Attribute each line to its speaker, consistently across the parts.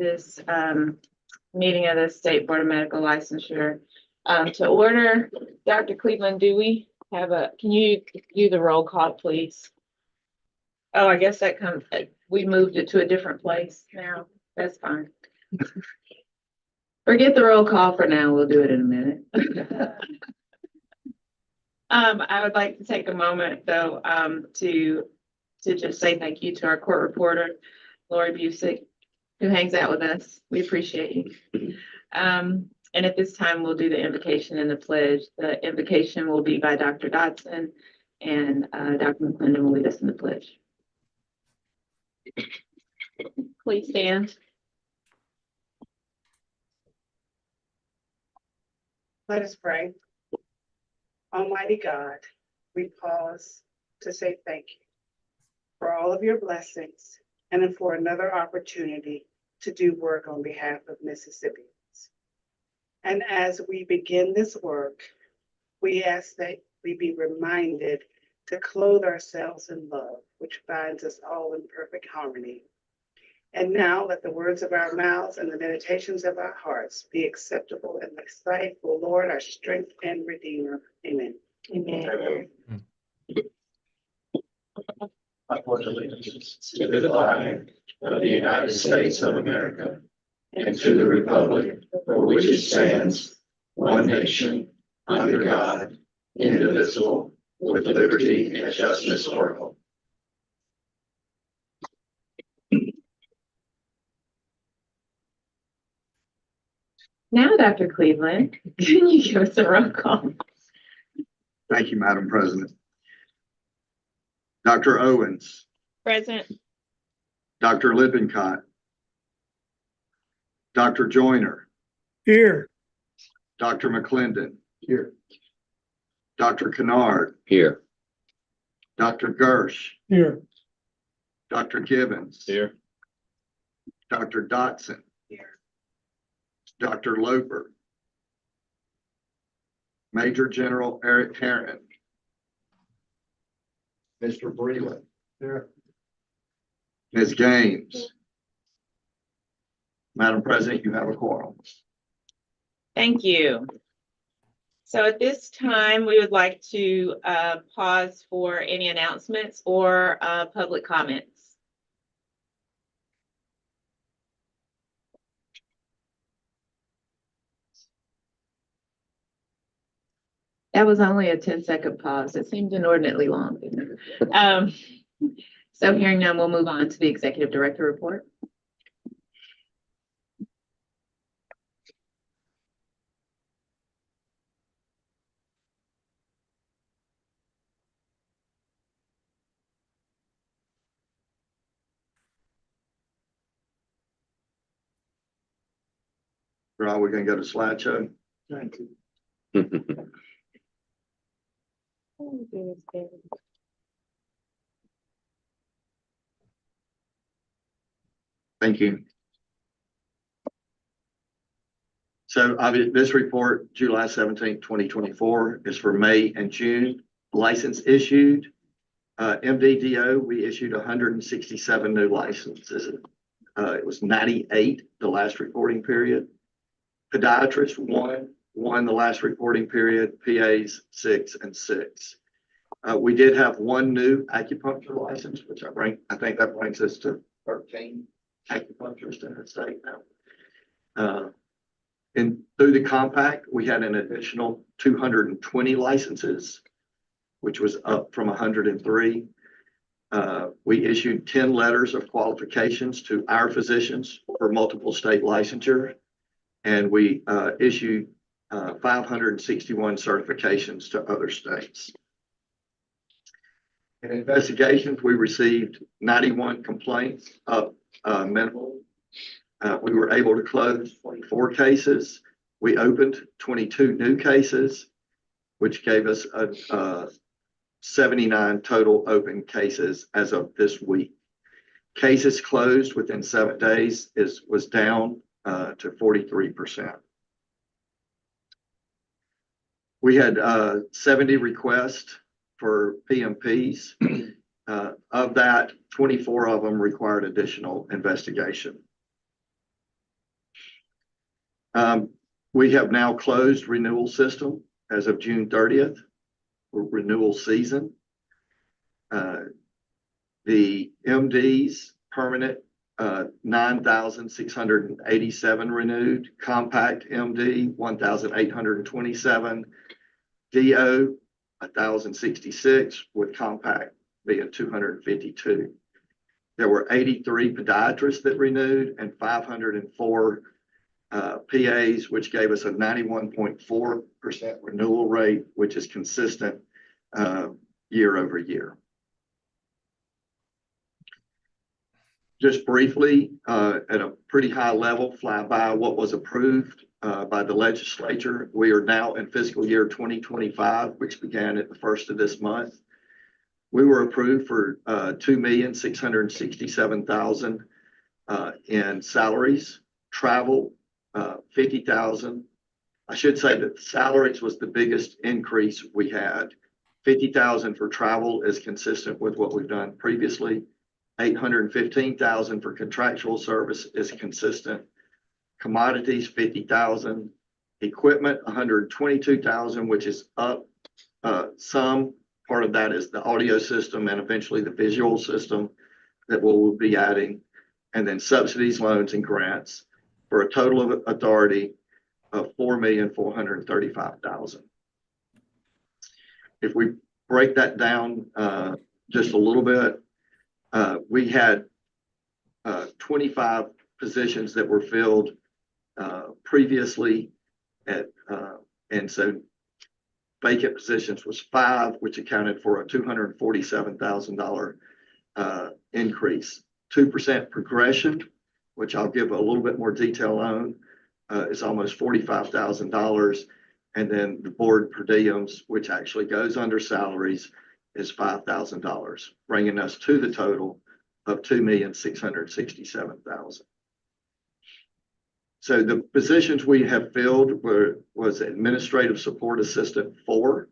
Speaker 1: this meeting of the State Board of Medical Licensure to order. Dr. Cleveland, do we have can you do the roll call, please? Oh, I guess that comes, we moved it to a different place now. That's fine. Forget the roll call for now. We'll do it in a minute. I would like to take a moment though to just say thank you to our court reporter, Lori Busick, who hangs out with us. We appreciate you. And at this time, we'll do the invocation and the pledge. The invocation will be by Dr. Dodson, and Dr. McClendon will lead us in the pledge. Please stand.
Speaker 2: Let us pray. Almighty God, we pause to say thank you for all of your blessings and for another opportunity to do work on behalf of Mississippians. And as we begin this work, we ask that we be reminded to clothe ourselves in love, which binds us all in perfect harmony. And now let the words of our mouths and the meditations of our hearts be acceptable in the sight, O Lord, our strength and redeemer. Amen.
Speaker 1: Amen.
Speaker 3: I pledge allegiance to the flag of the United States of America and to the republic for which it stands, one nation, under God, indivisible, with liberty and justice for all.
Speaker 1: Now, Dr. Cleveland, can you give us a roll call?
Speaker 4: Thank you, Madam President. Dr. Owens.
Speaker 1: Present.
Speaker 4: Dr. Lippincott. Dr. Joyner.
Speaker 5: Here.
Speaker 4: Dr. McClendon.
Speaker 3: Here.
Speaker 4: Dr. Kennard.
Speaker 3: Here.
Speaker 4: Dr. Gersh.
Speaker 5: Here.
Speaker 4: Dr. Gibbons.
Speaker 3: Here.
Speaker 4: Dr. Dotson.
Speaker 2: Here.
Speaker 4: Dr. Loper. Major General Eric Herron. Mr. Breland.
Speaker 3: Here.
Speaker 4: Ms. Gaines. Madam President, you have a quorum.
Speaker 1: Thank you. So at this time, we would like to pause for any announcements or public comments. That was only a 10-second pause. It seemed inordinately long. Didn't it? So hearing none, we'll move on to the Executive Director report.
Speaker 4: Are we going to go to slideshow?
Speaker 3: Thank you.
Speaker 4: Thank you. So this report, July 17th, 2024, is for May and June. License issued. MDDO, we issued 167 new licenses. It was 98 the last reporting period. Podiatrists, one the last reporting period. PAs, 6 and 6. We did have one new acupuncture license, which I think that brings us to 13 acupuncturists in the state now. And through the compact, we had an additional 220 licenses, which was up from 103. We issued 10 letters of qualifications to our physicians for multiple state licensure, and we issued 561 certifications to other states. In investigations, we received 91 complaints of minimal. We were able to close 24 cases. We opened 22 new cases, which gave us 79 total open cases as of this week. Cases closed within 7 days was down to 43%. We had 70 requests for PMPs. Of that, 24 of them required additional investigation. We have now closed renewal system as of June 30th for renewal season. The MDs permanent, 9,687 renewed, compact MD, 1,827, DO, 1,066, with compact being 252. There were 83 podiatrists that renewed and 504 PAs, which gave us a 91.4% renewal rate, which is consistent year over year. Just briefly, at a pretty high level, fly by what was approved by the legislature. We are now in fiscal year 2025, which began at the first of this month. We were approved for $2,667,000 in salaries, travel, $50,000. I should say that salaries was the biggest increase we had. $50,000 for travel is consistent with what we've done previously. $815,000 for contractual service is consistent. Commodities, $50,000. Equipment, $122,000, which is up some. Part of that is the audio system and eventually the visual system that we'll be adding. And then subsidies, loans, and grants for a total of authority of $4,435,000. If we break that down just a little bit, we had 25 positions that were filled previously and so vacant positions was 5, which accounted for a $247,000 increase. 2% progression, which I'll give a little bit more detail on, is almost $45,000. And then the board per diems, which actually goes under salaries, is $5,000, bringing us to the total of $2,667,000. So the positions we have filled was administrative support assistant 4,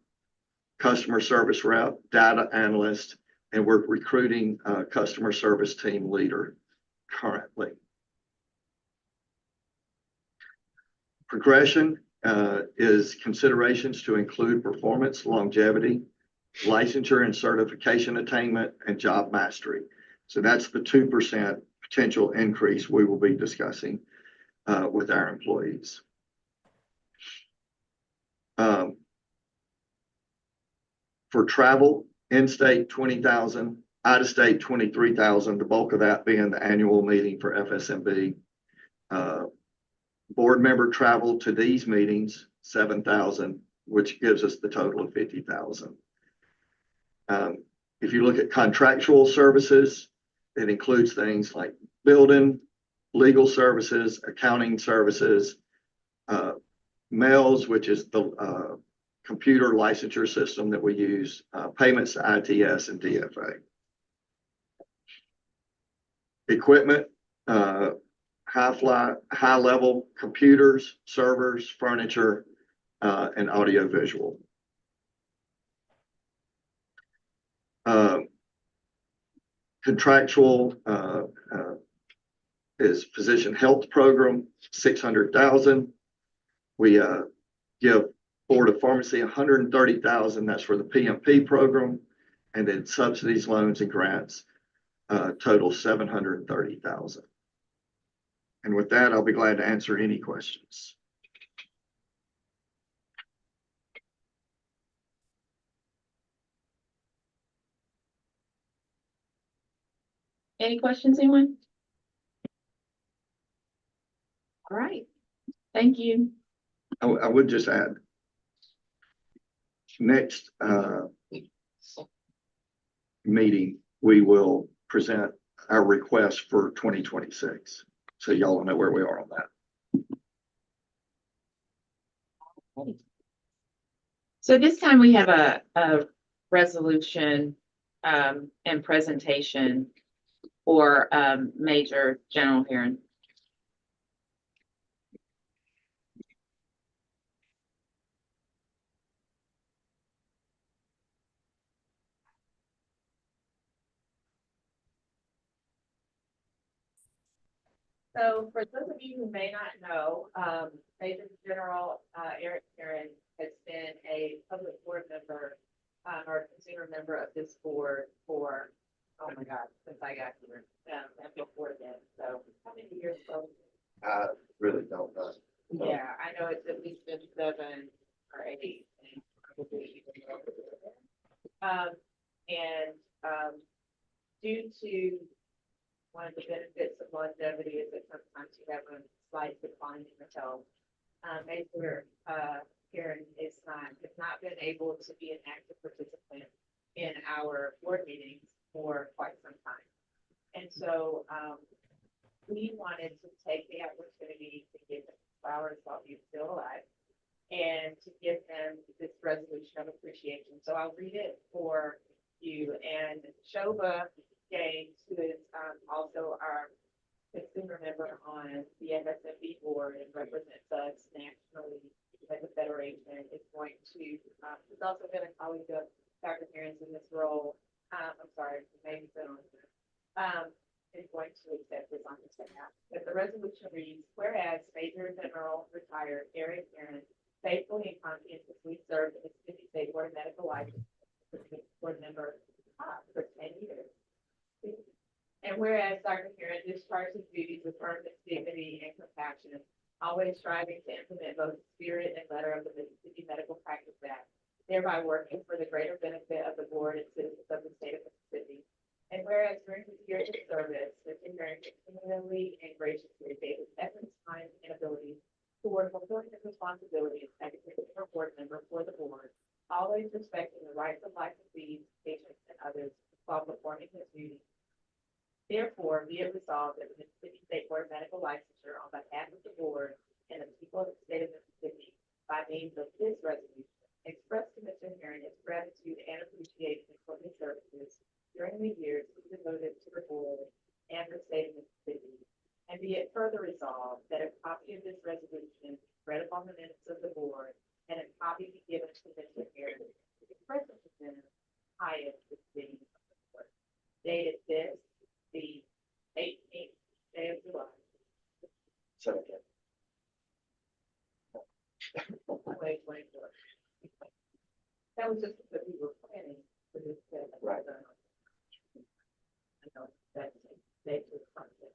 Speaker 4: customer service rep, data analyst, and we're recruiting a customer service team leader currently. Progression is considerations to include performance, longevity, licensure and certification attainment, and job mastery. So that's the 2% potential increase we will be discussing with our employees. For travel, in-state 20,000, out-of-state 23,000, the bulk of that being the annual meeting for FSMB. Board member travel to these meetings, 7,000, which gives us the total of 50,000. If you look at contractual services, it includes things like building, legal services, accounting services, mails, which is the computer licensure system that we use, payments to ITS and DFA. Equipment, high level computers, servers, furniture, and audio visual. Contractual is physician health program, 600,000. We give Board of Pharmacy 130,000. That's for the PMP program, and then subsidies, loans, and grants total 730,000. And with that, I'll be glad to answer any questions.
Speaker 1: Any questions, anyone? All right, thank you.
Speaker 4: I would just add, next meeting, we will present our request for 2026. So y'all will know where we are on that.
Speaker 1: So this time we have a resolution and presentation for major general hearing. So for those of you who may not know, Major General Eric Aaron has been a public board member or consumer member of this board for, oh my God, since I got here, and before then. So how many years ago?
Speaker 4: I really don't know.
Speaker 1: Yeah, I know it's at least been 7 or 8. And probably even more. Due to one of the benefits of longevity is that sometimes you have a slight decline in your health. Major Karen has not been able to be an active participant in our board meetings for quite some time. And so we wanted to take the opportunity to give him flowers while he's still alive and to give him this resolution of appreciation. So I'll read it for you. And Shova Gaines, who is also our consumer member on the FSMB board and represents us nationally as a federation, is going to, he's also been a colleague of Dr. Aaron's in this role. I'm sorry, maybe been on is going to accept this on his behalf. But the resolution reads, whereas Major General retired Eric Aaron faithfully and conscientiously served in the Mississippi State Board of Medical License board member for 10 years. And whereas Dr. Aaron discharged his duties with firmness, dignity, and compassion, always striving to implement both the spirit and letter of the Mississippi Medical Practice Act, thereby working for the greater benefit of the board and citizens of the state of Mississippi. And whereas during his years of service, Mr. Aaron continually and graciously gave his efforts, time, and abilities toward fulfilling his responsibilities as a consumer board member for the board, always respecting the rights of licensees, patients, and others while performing his duties. Therefore, be it resolved that the Mississippi State Board of Medical Licensure, on behalf of the board and the people of the state of Mississippi, by means of this resolution, express to Mr. Aaron his gratitude and appreciation for his services during the years he devoted to the board and the state of Mississippi. And be it further resolved that a copy of this resolution be read upon the minutes of the board and a copy be given to Mr. Aaron to be present to him highest esteem of the board. Dated this, the 18th day of July.
Speaker 4: Second.
Speaker 1: 2024. That was just because we were planning for this.
Speaker 4: Right.
Speaker 1: I know that's they took from it.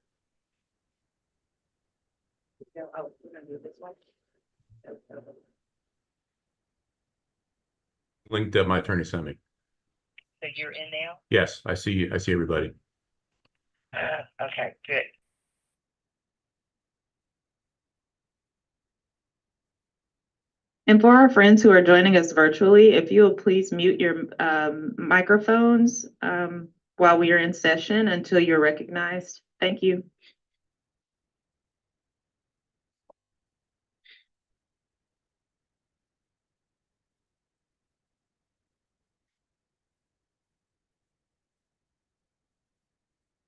Speaker 1: So I was gonna do this one.
Speaker 5: Link that my attorney sent me.
Speaker 6: So you're in now?
Speaker 5: Yes, I see you. I see everybody.
Speaker 6: Okay, good.
Speaker 1: And for our friends who are joining us virtually, if you will please mute your microphones while we are in session until you're recognized. Thank you.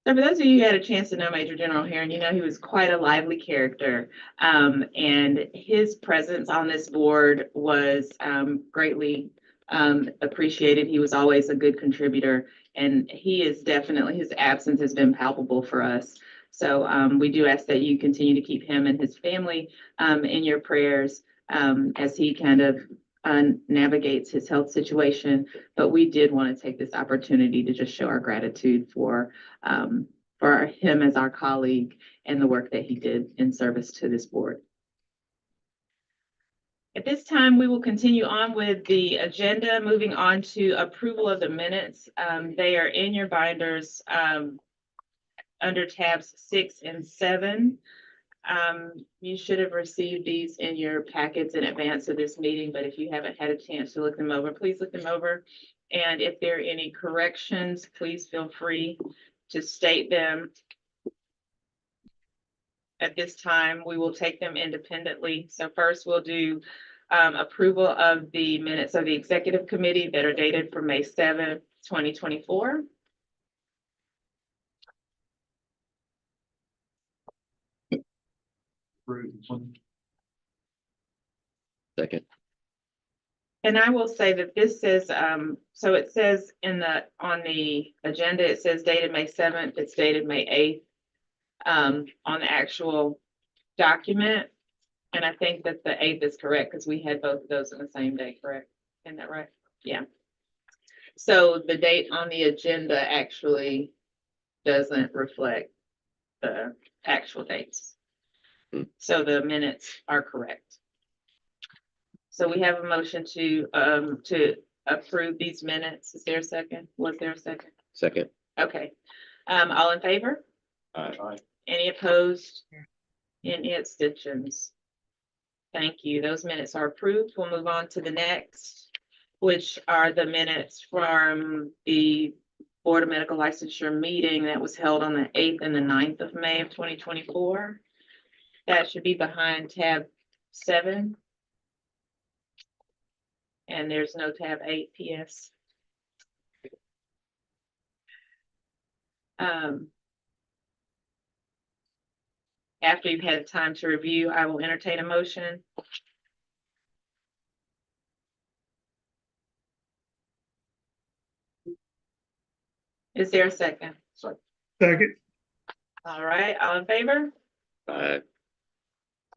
Speaker 1: So for those of you who had a chance to know Major General Herron, you know he was quite a lively character. And his presence on this board was greatly appreciated. He was always a good contributor, and he is definitely, his absence has been palpable for us. So we do ask that you continue to keep him and his family in your prayers as he kind of navigates his health situation. But we did want to take this opportunity to just show our gratitude for him as our colleague and the work that he did in service to this board. At this time, we will continue on with the agenda, moving on to approval of the minutes. They are in your binders under tabs 6 and 7. You should have received these in your packets in advance of this meeting, but if you haven't had a chance to look them over, please look them over. And if there are any corrections, please feel free to state them. At this time, we will take them independently. So first we'll do approval of the minutes of the executive committee that are dated for May 7th, 2024.
Speaker 3: Second.
Speaker 1: And I will say that this says, so it says on the agenda, it says dated May 7th, it's dated May 8th. on the actual document. And I think that the 8th is correct because we had both of those on the same day, correct? Isn't that right? Yeah. So the date on the agenda actually doesn't reflect the actual dates. So the minutes are correct. So we have a motion to approve these minutes. Is there a second? Was there a second?
Speaker 3: Second.
Speaker 1: Okay. All in favor? Any opposed? Any abstentions? Thank you. Those minutes are approved. We'll move on to the next, which are the minutes from the Board of Medical Licensure meeting that was held on the 8th and the 9th of May of 2024. That should be behind tab 7. And there's no tab 8 PS. After you've had time to review, I will entertain a motion. Is there a second?
Speaker 7: Second.
Speaker 1: All right, all in favor?
Speaker 3: Aye.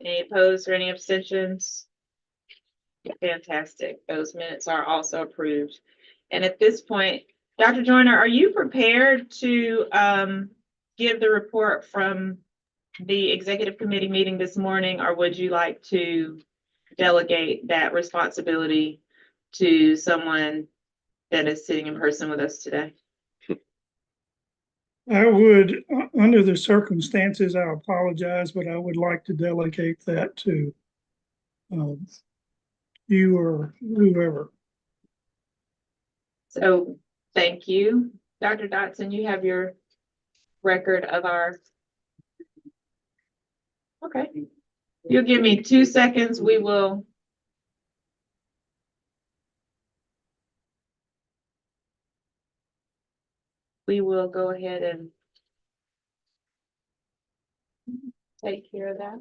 Speaker 1: Any opposed or any abstentions? Fantastic. Those minutes are also approved. And at this point, Dr. Joyner, are you prepared to give the report from the executive committee meeting this morning, or would you like to delegate that responsibility to someone that is sitting in person with us today?
Speaker 7: I would, under the circumstances, I apologize, but I would like to delegate that to you or whoever.
Speaker 1: So thank you. Dr. Dotson, you have your record of our. Okay. You'll give me 2 seconds. We will. We will go ahead and take care of that.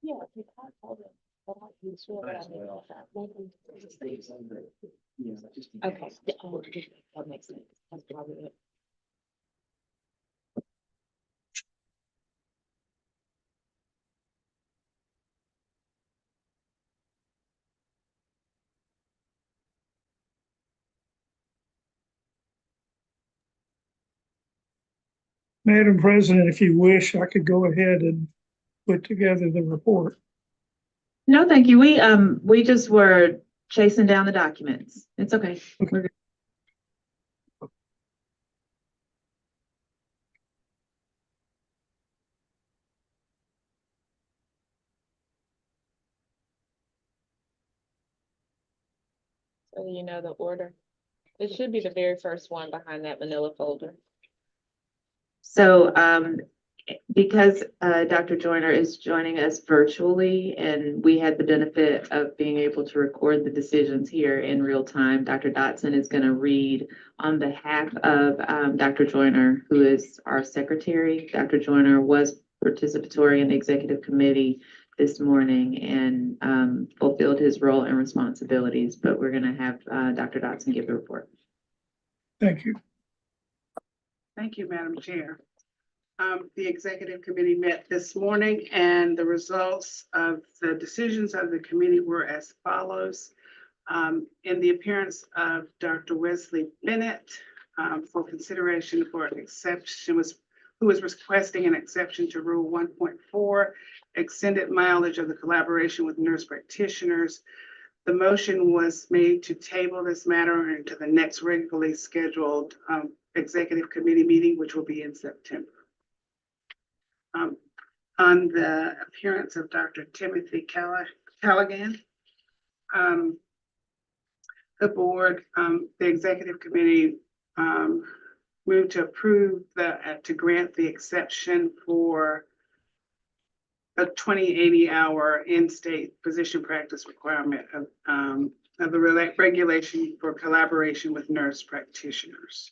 Speaker 1: Yeah. Okay. That makes sense. That's probably it.
Speaker 7: Madam President, if you wish, I could go ahead and put together the report.
Speaker 1: No, thank you. We just were chasing down the documents. It's okay. We're good. So you know the order. It should be the very first one behind that manila folder. So because Dr. Joyner is joining us virtually and we had the benefit of being able to record the decisions here in real time, Dr. Dotson is going to read on behalf of Dr. Joyner, who is our secretary. Dr. Joyner was participatory in the executive committee this morning and fulfilled his role and responsibilities, but we're going to have Dr. Dotson give the report.
Speaker 7: Thank you.
Speaker 2: Thank you, Madam Chair. The executive committee met this morning and the results of the decisions of the committee were as follows. In the appearance of Dr. Wesley Bennett for consideration for an exception, who was requesting an exception to Rule 1.4, extended mileage of the collaboration with nurse practitioners. The motion was made to table this matter into the next regularly scheduled executive committee meeting, which will be in September. On the appearance of Dr. Timothy Callaghan, the board, the executive committee moved to approve to grant the exception for a 2080 hour in-state physician practice requirement of the regulation for collaboration with nurse practitioners.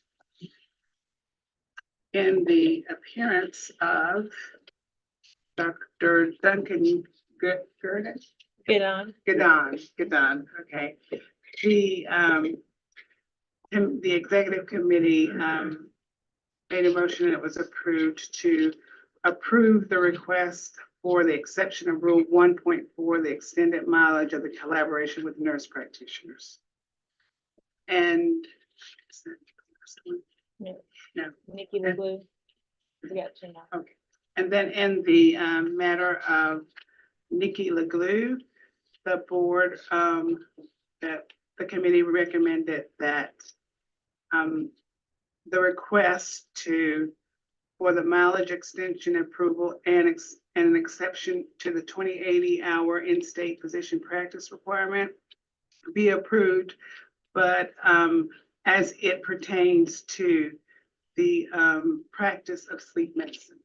Speaker 2: in the appearance of Dr. Duncan Gurdon.
Speaker 1: Get on.
Speaker 2: Gadon, okay. The executive committee, made a motion and it was approved to approve the request for the exception of Rule 1.4, the extended mileage of the collaboration with nurse practitioners. And is that the last one? No.
Speaker 1: Nikki LeBlue. You got two now.
Speaker 2: Okay, and then in the matter of Nikki LeGlue, the board, that the committee recommended that the request for the mileage extension approval and an exception to the 2080-hour in-state physician practice requirement be approved, but as it pertains to the practice of sleep medicine.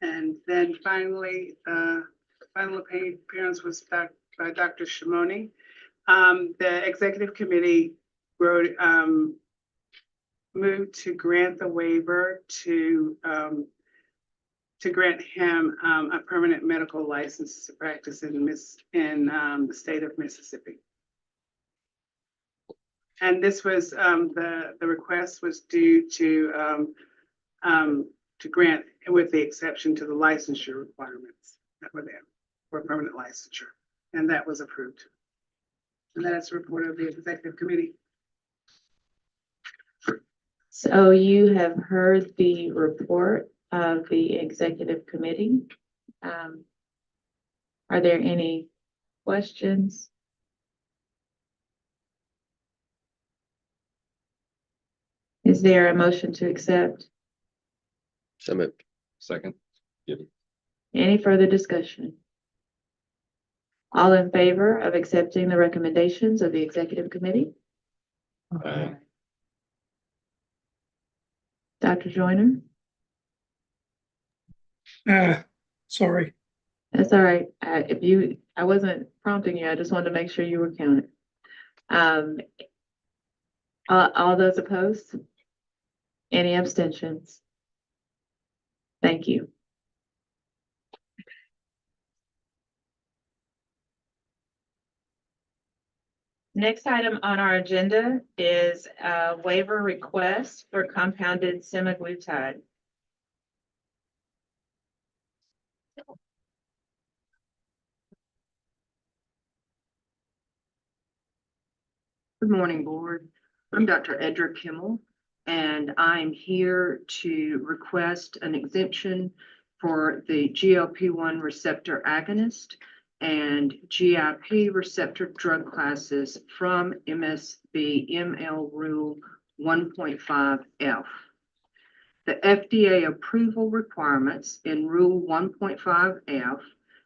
Speaker 2: And then finally, final appearance was by Dr. Shimoni. The executive committee moved to grant the waiver to grant him a permanent medical license to practice in the state of Mississippi. And this was, the request was due to grant with the exception to the licensure requirements that were there for permanent licensure. And that was approved. And that's a report of the executive committee.
Speaker 1: So you have heard the report of the executive committee. Are there any questions? Is there a motion to accept?
Speaker 3: So moved. Second.
Speaker 1: Any further discussion? All in favor of accepting the recommendations of the executive committee?
Speaker 3: Aye.
Speaker 1: Dr. Joyner?
Speaker 7: Sorry.
Speaker 1: That's all right. I wasn't prompting you. I just wanted to make sure you were counted. All those opposed? Any abstentions? Thank you. Next item on our agenda is a waiver request for compounded semaglutide.
Speaker 8: Good morning, Board. I'm Dr. Edric Kimmel, and I'm here to request an exemption for the GLP-1 receptor agonist and GIP receptor drug classes from MSB-ML Rule 1.5F. The FDA approval requirements in Rule 1.5F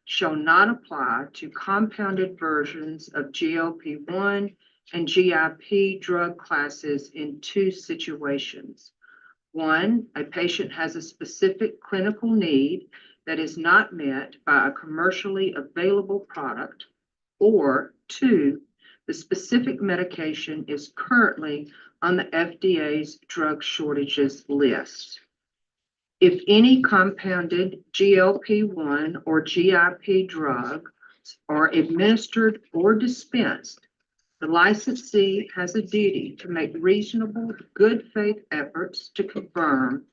Speaker 8: shall not apply to compounded versions of GLP-1 and GIP drug classes in two situations. One, a patient has a specific clinical need that is not met by a commercially available product, or two, the specific medication is currently on the FDA's drug shortages list. If any compounded GLP-1 or GIP drugs are administered or dispensed, the licensee has a duty to make reasonable, good faith efforts to confirm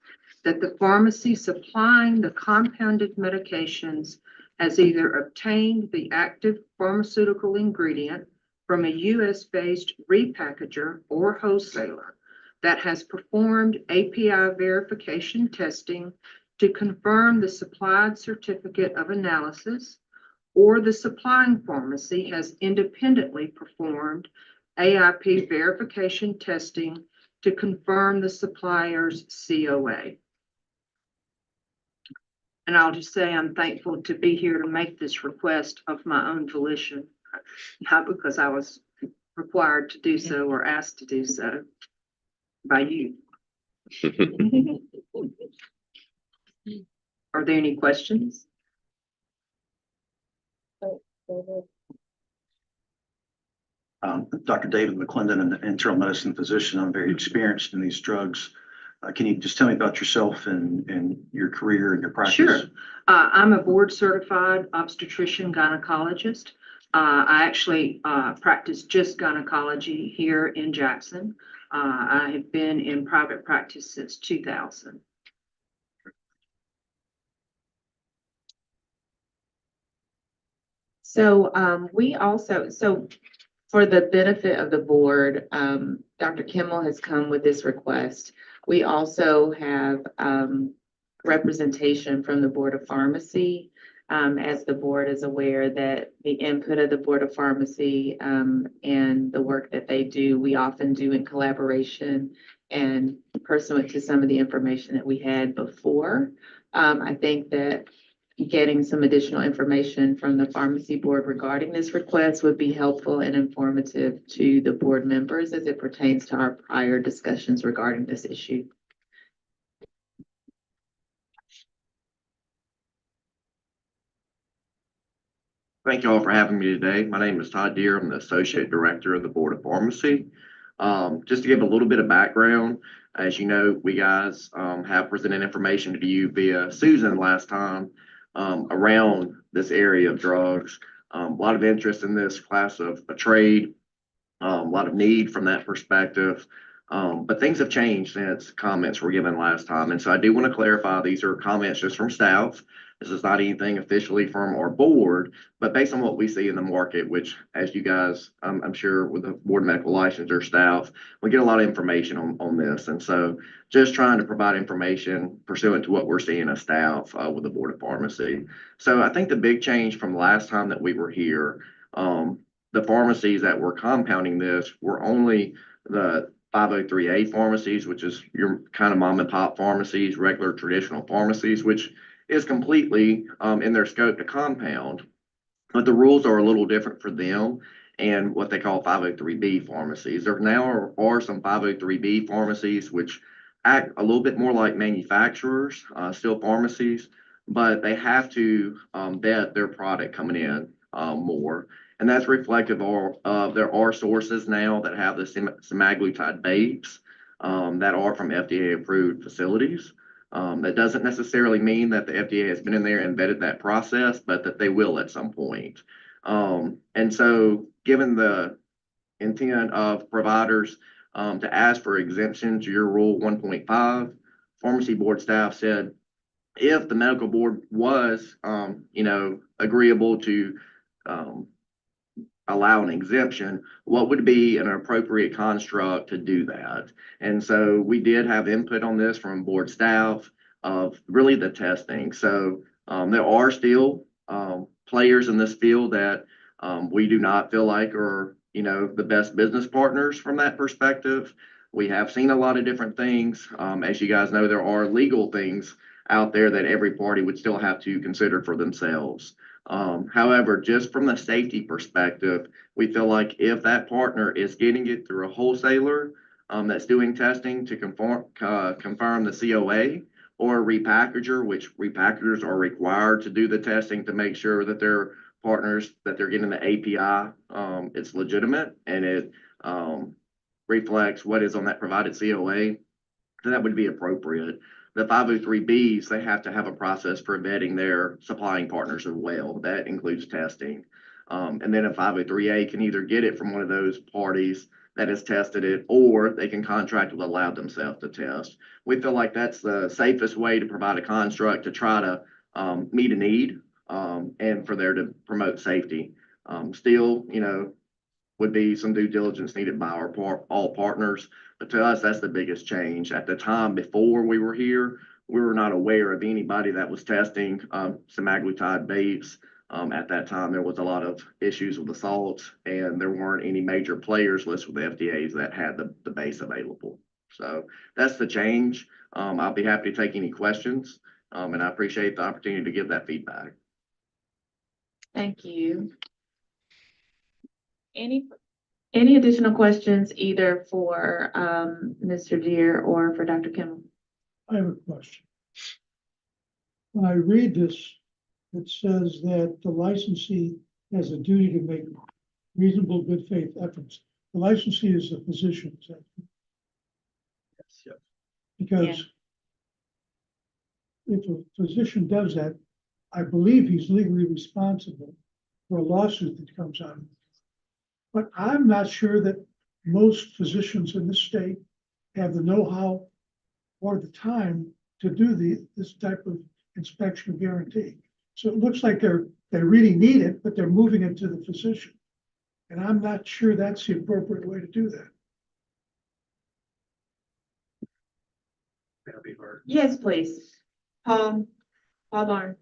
Speaker 8: that the pharmacy supplying the compounded medications has either obtained the active pharmaceutical ingredient from a US-based repackager or wholesaler that has performed API verification testing to confirm the supplied certificate of analysis, or the supplying pharmacy has independently performed AIP verification testing to confirm the supplier's COA. And I'll just say I'm thankful to be here to make this request of my own volition, not because I was required to do so or asked to do so by you. Are there any questions?
Speaker 9: Dr. David McClendon, an internal medicine physician. I'm very experienced in these drugs. Can you just tell me about yourself and your career and your practice?
Speaker 8: Sure. I'm a board certified obstetrician gynecologist. I actually practice just gynecology here in Jackson. I have been in private practice since 2000.
Speaker 1: So we also, so for the benefit of the board, Dr. Kimmel has come with this request. We also have representation from the Board of Pharmacy. As the board is aware that the input of the Board of Pharmacy and the work that they do, we often do in collaboration and pursuant to some of the information that we had before. I think that getting some additional information from the pharmacy board regarding this request would be helpful and informative to the board members as it pertains to our prior discussions regarding this issue.
Speaker 4: Thank you all for having me today. My name is Todd Deere. I'm the Associate Director of the Board of Pharmacy. Just to give a little bit of background, as you know, we guys have presented information to you via Susan last time around this area of drugs. A lot of interest in this class of a trade, a lot of need from that perspective. But things have changed since comments were given last time. And so I do want to clarify, these are comments just from staff. This is not anything officially from our board, but based on what we see in the market, which as you guys, I'm sure with the board medical licensure staff, we get a lot of information on this. And so just trying to provide information pursuant to what we're seeing as staff with the Board of Pharmacy. So I think the big change from last time that we were here, the pharmacies that were compounding this were only the 503A pharmacies, which is your kind of mom and pop pharmacies, regular traditional pharmacies, which is completely in their scope to compound. But the rules are a little different for them and what they call 503B pharmacies. There now are some 503B pharmacies which act a little bit more like manufacturers, still pharmacies, but they have to vet their product coming in more. And that's reflective of there are sources now that have the semaglutide vapes that are from FDA approved facilities. That doesn't necessarily mean that the FDA has been in there and vetted that process, but that they will at some point. And so given the intent of providers to ask for exemption to your rule 1.5, pharmacy board staff said, if the medical board was, agreeable to allow an exemption, what would be an appropriate construct to do that? And so we did have input on this from board staff of really the testing. So there are still players in this field that we do not feel like are, the best business partners from that perspective. We have seen a lot of different things. As you guys know, there are legal things out there that every party would still have to consider for themselves. However, just from the safety perspective, we feel like if that partner is getting it through a wholesaler that's doing testing to confirm the COA, or a repackager, which repackagers are required to do the testing to make sure that their partners that they're getting the API, it's legitimate and it reflects what is on that provided COA, then that would be appropriate. The 503Bs, they have to have a process for vetting their supplying partners as well. That includes testing. And then a 503A can either get it from one of those parties that has tested it, or they can contract with a lab themselves to test. We feel like that's the safest way to provide a construct to try to meet a need and for there to promote safety. Still, would be some due diligence needed by all partners. But to us, that's the biggest change. At the time before we were here, we were not aware of anybody that was testing semaglutide vapes. At that time, there was a lot of issues with assaults, and there weren't any major players listed with the FDAs that had the base available. So that's the change. I'll be happy to take any questions, and I appreciate the opportunity to give that feedback.
Speaker 1: Thank you. Any additional questions either for Mr. Deere or for Dr. Kimmel?
Speaker 7: I have a question. When I read this, it says that the licensee has a duty to make reasonable good faith efforts. The licensee is the physician.
Speaker 4: Yes.
Speaker 7: Because if a physician does that, I believe he's legally responsible for a lawsuit that comes out of it. But I'm not sure that most physicians in this state have the know-how or the time to do this type of inspection guarantee. So it looks like they really need it, but they're moving it to the physician. And I'm not sure that's the appropriate way to do that.
Speaker 3: That'd be hard.
Speaker 1: Yes, please. Paul Barn.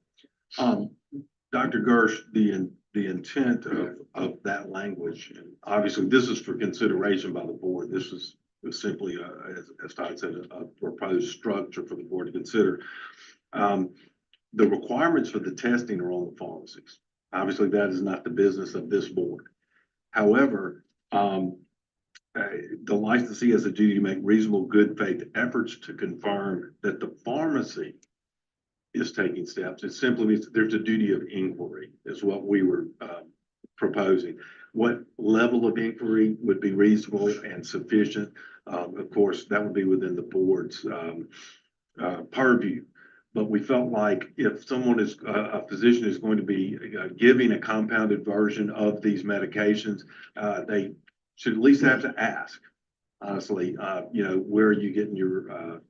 Speaker 10: Dr. Gersh, the intent of that language, and obviously this is for consideration by the board. This is simply, as Todd said, a proposed structure for the board to consider. The requirements for the testing are on the pharmacies. Obviously, that is not the business of this board. However, the licensee has a duty to make reasonable good faith efforts to confirm that the pharmacy is taking steps. It simply means that there's a duty of inquiry is what we were proposing. What level of inquiry would be reasonable and sufficient? Of course, that would be within the board's purview. But we felt like if someone is, a physician is going to be giving a compounded version of these medications, they should at least have to ask, honestly, where are you getting your,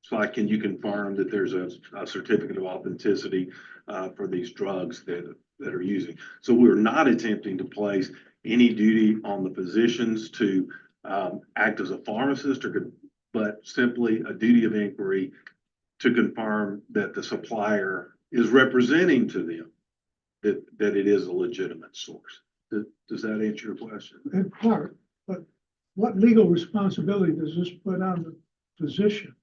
Speaker 10: so like, can you confirm that there's a certificate of authenticity for these drugs that are using? So we're not attempting to place any duty on the physicians to act as a pharmacist, but simply a duty of inquiry to confirm that the supplier is representing to them that it is a legitimate source. Does that answer your question?
Speaker 7: In part, but what legal responsibility does this put on the physician?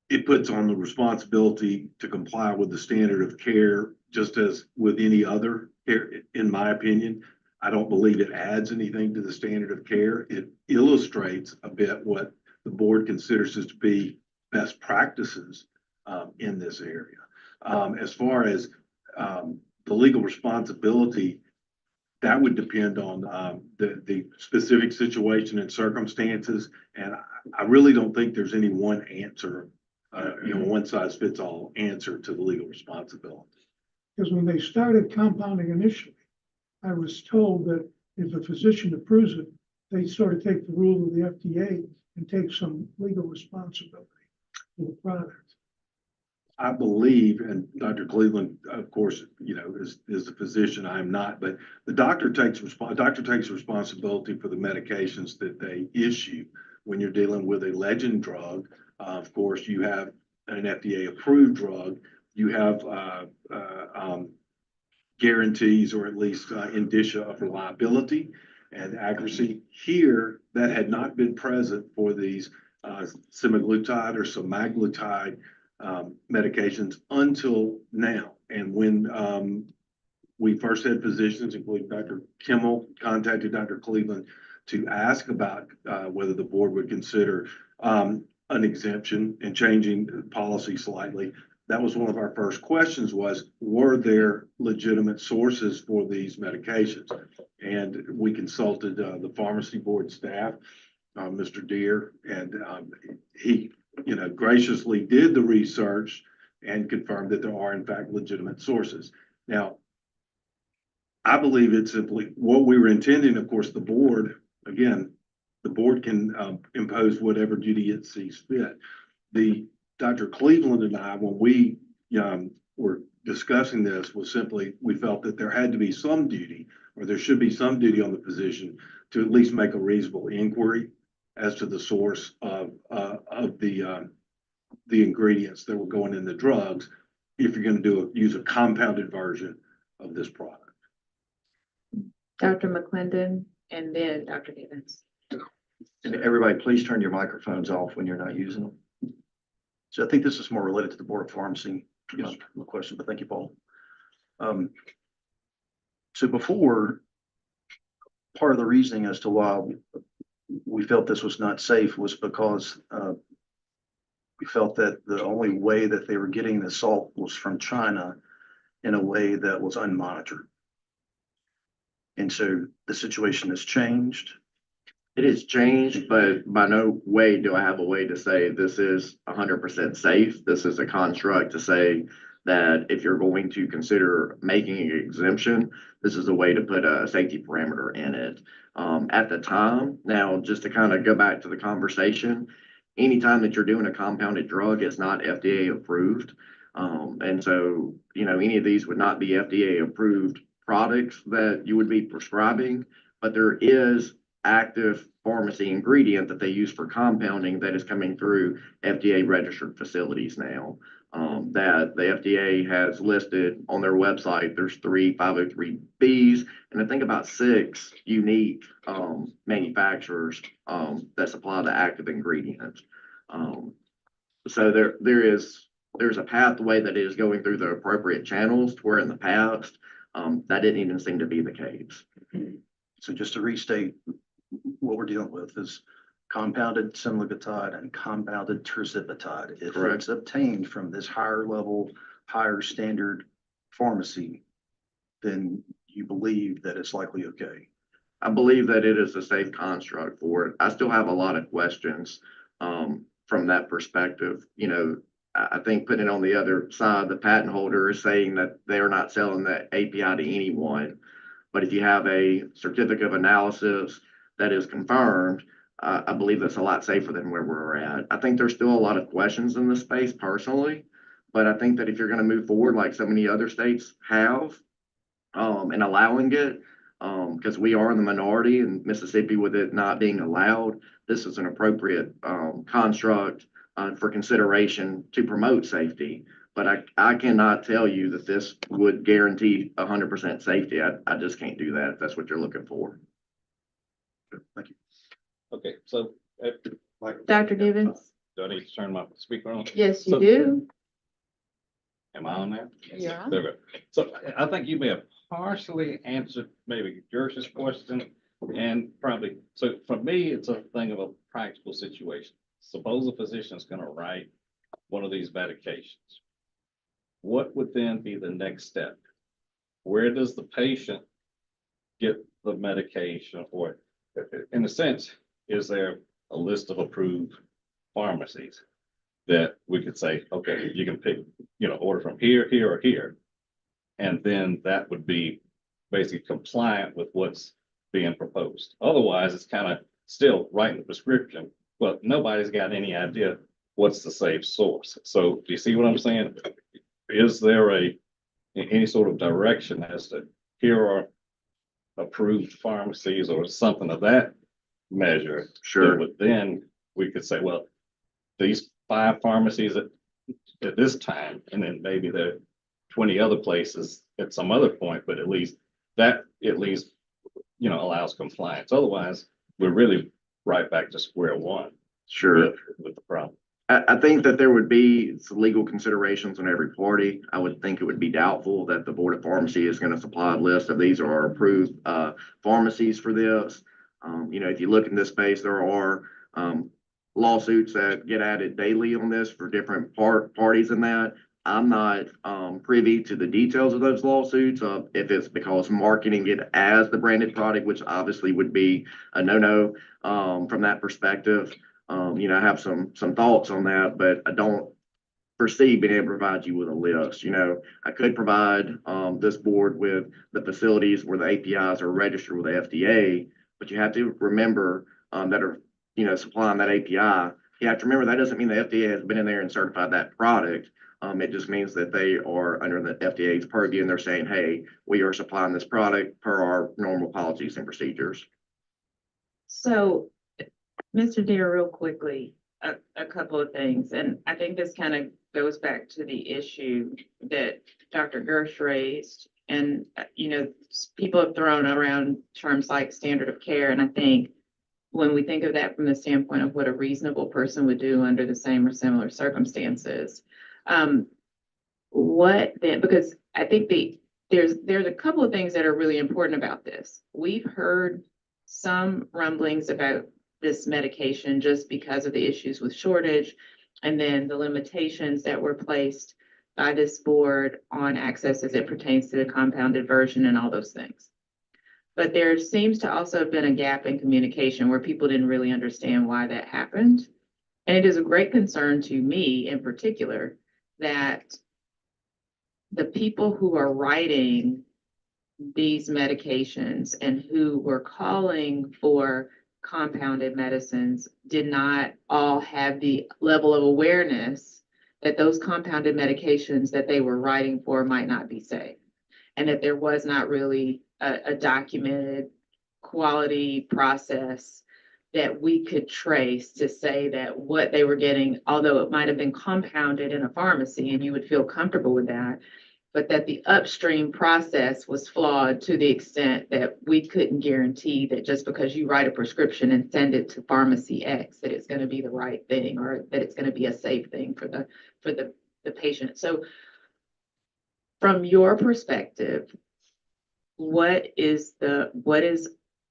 Speaker 10: It puts on the responsibility to comply with the standard of care, just as with any other care, in my opinion. I don't believe it adds anything to the standard of care. It illustrates a bit what the board considers to be best practices in this area. As far as the legal responsibility, that would depend on the specific situation and circumstances. And I really don't think there's any one answer, one size fits all answer to the legal responsibility.
Speaker 7: Because when they started compounding initially, I was told that if a physician approves it, they sort of take the rule of the FDA and take some legal responsibility for the product.
Speaker 10: I believe, and Dr. Cleveland, of course, is the physician. I am not, but the doctor takes responsibility for the medications that they issue. When you're dealing with a legend drug, of course, you have an FDA approved drug. You have guarantees, or at least indicia of reliability and accuracy. Here, that had not been present for these semaglutide or semaglutide medications until now. And when we first had physicians, including Dr. Kimmel, contacted Dr. Cleveland to ask about whether the board would consider an exemption and changing the policy slightly, that was one of our first questions was, were there legitimate sources for these medications? And we consulted the pharmacy board staff, Mr. Deere, and he graciously did the research and confirmed that there are in fact legitimate sources. Now, I believe it's simply what we were intending. Of course, the board, again, the board can impose whatever duty it sees fit. Dr. Cleveland and I, when we were discussing this, was simply, we felt that there had to be some duty, or there should be some duty on the physician to at least make a reasonable inquiry as to the source of the ingredients that were going in the drugs, if you're going to use a compounded version of this product.
Speaker 1: Dr. McClendon, and then Dr. Givens.
Speaker 9: And everybody, please turn your microphones off when you're not using them. So I think this is more related to the Board of Pharmacy, question, but thank you, Paul. So before, part of the reasoning as to why we felt this was not safe was because we felt that the only way that they were getting the salt was from China in a way that was unmonitored. And so the situation has changed.
Speaker 4: It has changed, but by no way do I have a way to say this is 100% safe. This is a construct to say that if you're going to consider making an exemption, this is a way to put a safety parameter in it. At the time, now, just to kind of go back to the conversation, anytime that you're doing a compounded drug, it's not FDA approved. And so, you know, any of these would not be FDA approved products that you would be prescribing, but there is active pharmacy ingredient that they use for compounding that is coming through FDA registered facilities now. That the FDA has listed on their website. There's 3 503Bs and I think about 6 unique manufacturers that supply the active ingredient. So there's a pathway that is going through the appropriate channels to where in the past that didn't even seem to be the case.
Speaker 9: So just to restate, what we're dealing with is compounded semaglutide and compounded tirzepatide. If
Speaker 4: Correct.
Speaker 9: it's obtained from this higher level, higher standard pharmacy, then you believe that it's likely okay.
Speaker 4: I believe that it is a safe construct for it. I still have a lot of questions from that perspective. You know, I think putting it on the other side, the patent holder is saying that they're not selling the API to anyone. But if you have a certificate of analysis that is confirmed, I believe that's a lot safer than where we're at. I think there's still a lot of questions in this space personally, but I think that if you're going to move forward like so many other states have, and allowing it, because we are in the minority in Mississippi with it not being allowed, this is an appropriate construct for consideration to promote safety. But I cannot tell you that this would guarantee 100% safety. I just can't do that if that's what you're looking for.
Speaker 9: Thank you.
Speaker 3: Okay, so.
Speaker 1: Dr. Givens?
Speaker 3: Do I need to turn my speaker on?
Speaker 1: Yes, you
Speaker 3: So-
Speaker 1: do.
Speaker 3: Am I on there?
Speaker 1: Yeah.
Speaker 3: There we go. So I think you may have partially answered maybe Jersh's question and probably, so for me, it's a thing of a practical situation. Suppose a physician is gonna write one of these medications. What would then be the next step? Where does the patient get the medication, or in a sense, is there a list of approved pharmacies that we could say, okay, you can pick, you know, order from here, here, or here. And then that would be basically compliant with what's being proposed. Otherwise, it's kind of still writing the prescription, but nobody's got any idea what's the safe source. So do you see what I'm saying? Is there any sort of direction as to here are approved pharmacies or something of that measure?
Speaker 4: Sure.
Speaker 3: That would then we could say, well, these 5 pharmacies at this time, and then maybe there are 20 other places at some other point, but at least, you know, allows compliance. Otherwise, we're really right back to square one.
Speaker 4: Sure.
Speaker 3: With the problem.
Speaker 4: I think that there would be some legal considerations on every party. I would think it would be doubtful that the Board of Pharmacy is going to supply a list of these are approved pharmacies for this. You know, if you look in this space, there are lawsuits that get added daily on this for different parties in that. I'm not privy to the details of those lawsuits, if it's because marketing it as the branded product, which obviously would be a no-no from that perspective. You know, I have some thoughts on that, but I don't foresee being able to provide you with a list. You know, I could provide this board with the facilities where the APIs are registered with the FDA, but you have to remember that are, you know, supplying that API. You have to remember that doesn't mean the FDA has been in there and certified that product. It just means that they are under the FDA's purview and they're saying, hey, we are supplying this product per our normal policies and procedures.
Speaker 1: So, Mr. Deere, real quickly, a couple of things, and I think this kind of goes back to the issue that Dr. Gersh raised. And, you know, people have thrown around terms like standard of care, and I think when we think of that from the standpoint of what a reasonable person would do under the same or similar circumstances, what then, because I think there's a couple of things that are really important about this. We've heard some rumblings about this medication just because of the issues with shortage and then the limitations that were placed by this board on access as it pertains to the compounded version and all those things. But there seems to also have been a gap in communication where people didn't really understand why that happened. And it is a great concern to me in particular that the people who are writing these medications and who were calling for compounded medicines did not all have the level of awareness that those compounded medications that they were writing for might not be safe. And that there was not really a documented quality process that we could trace to say that what they were getting, although it might have been compounded in a pharmacy and you would feel comfortable with that, but that the upstream process was flawed to the extent that we couldn't guarantee that just because you write a prescription and send it to pharmacy X, that it's going to be the right thing or that it's going to be a safe thing for the patient. So from your perspective, what is the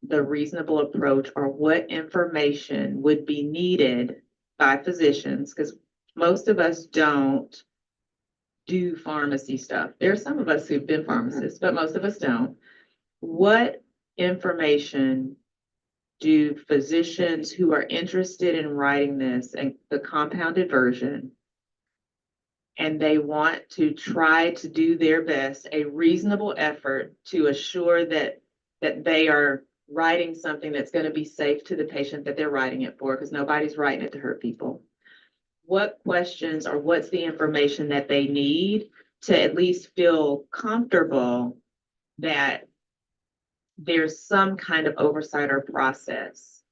Speaker 1: reasonable approach, or what information would be needed by physicians? Because most of us don't do pharmacy stuff. There are some of us who've been pharmacists, but most of us don't. What information do physicians who are interested in writing this and the compounded version, and they want to try to do their best, a reasonable effort to assure that they are writing something that's going to be safe to the patient that they're writing it for, because nobody's writing it to hurt people. What questions or what's the information that they need to at least feel comfortable that there's some kind of oversight or process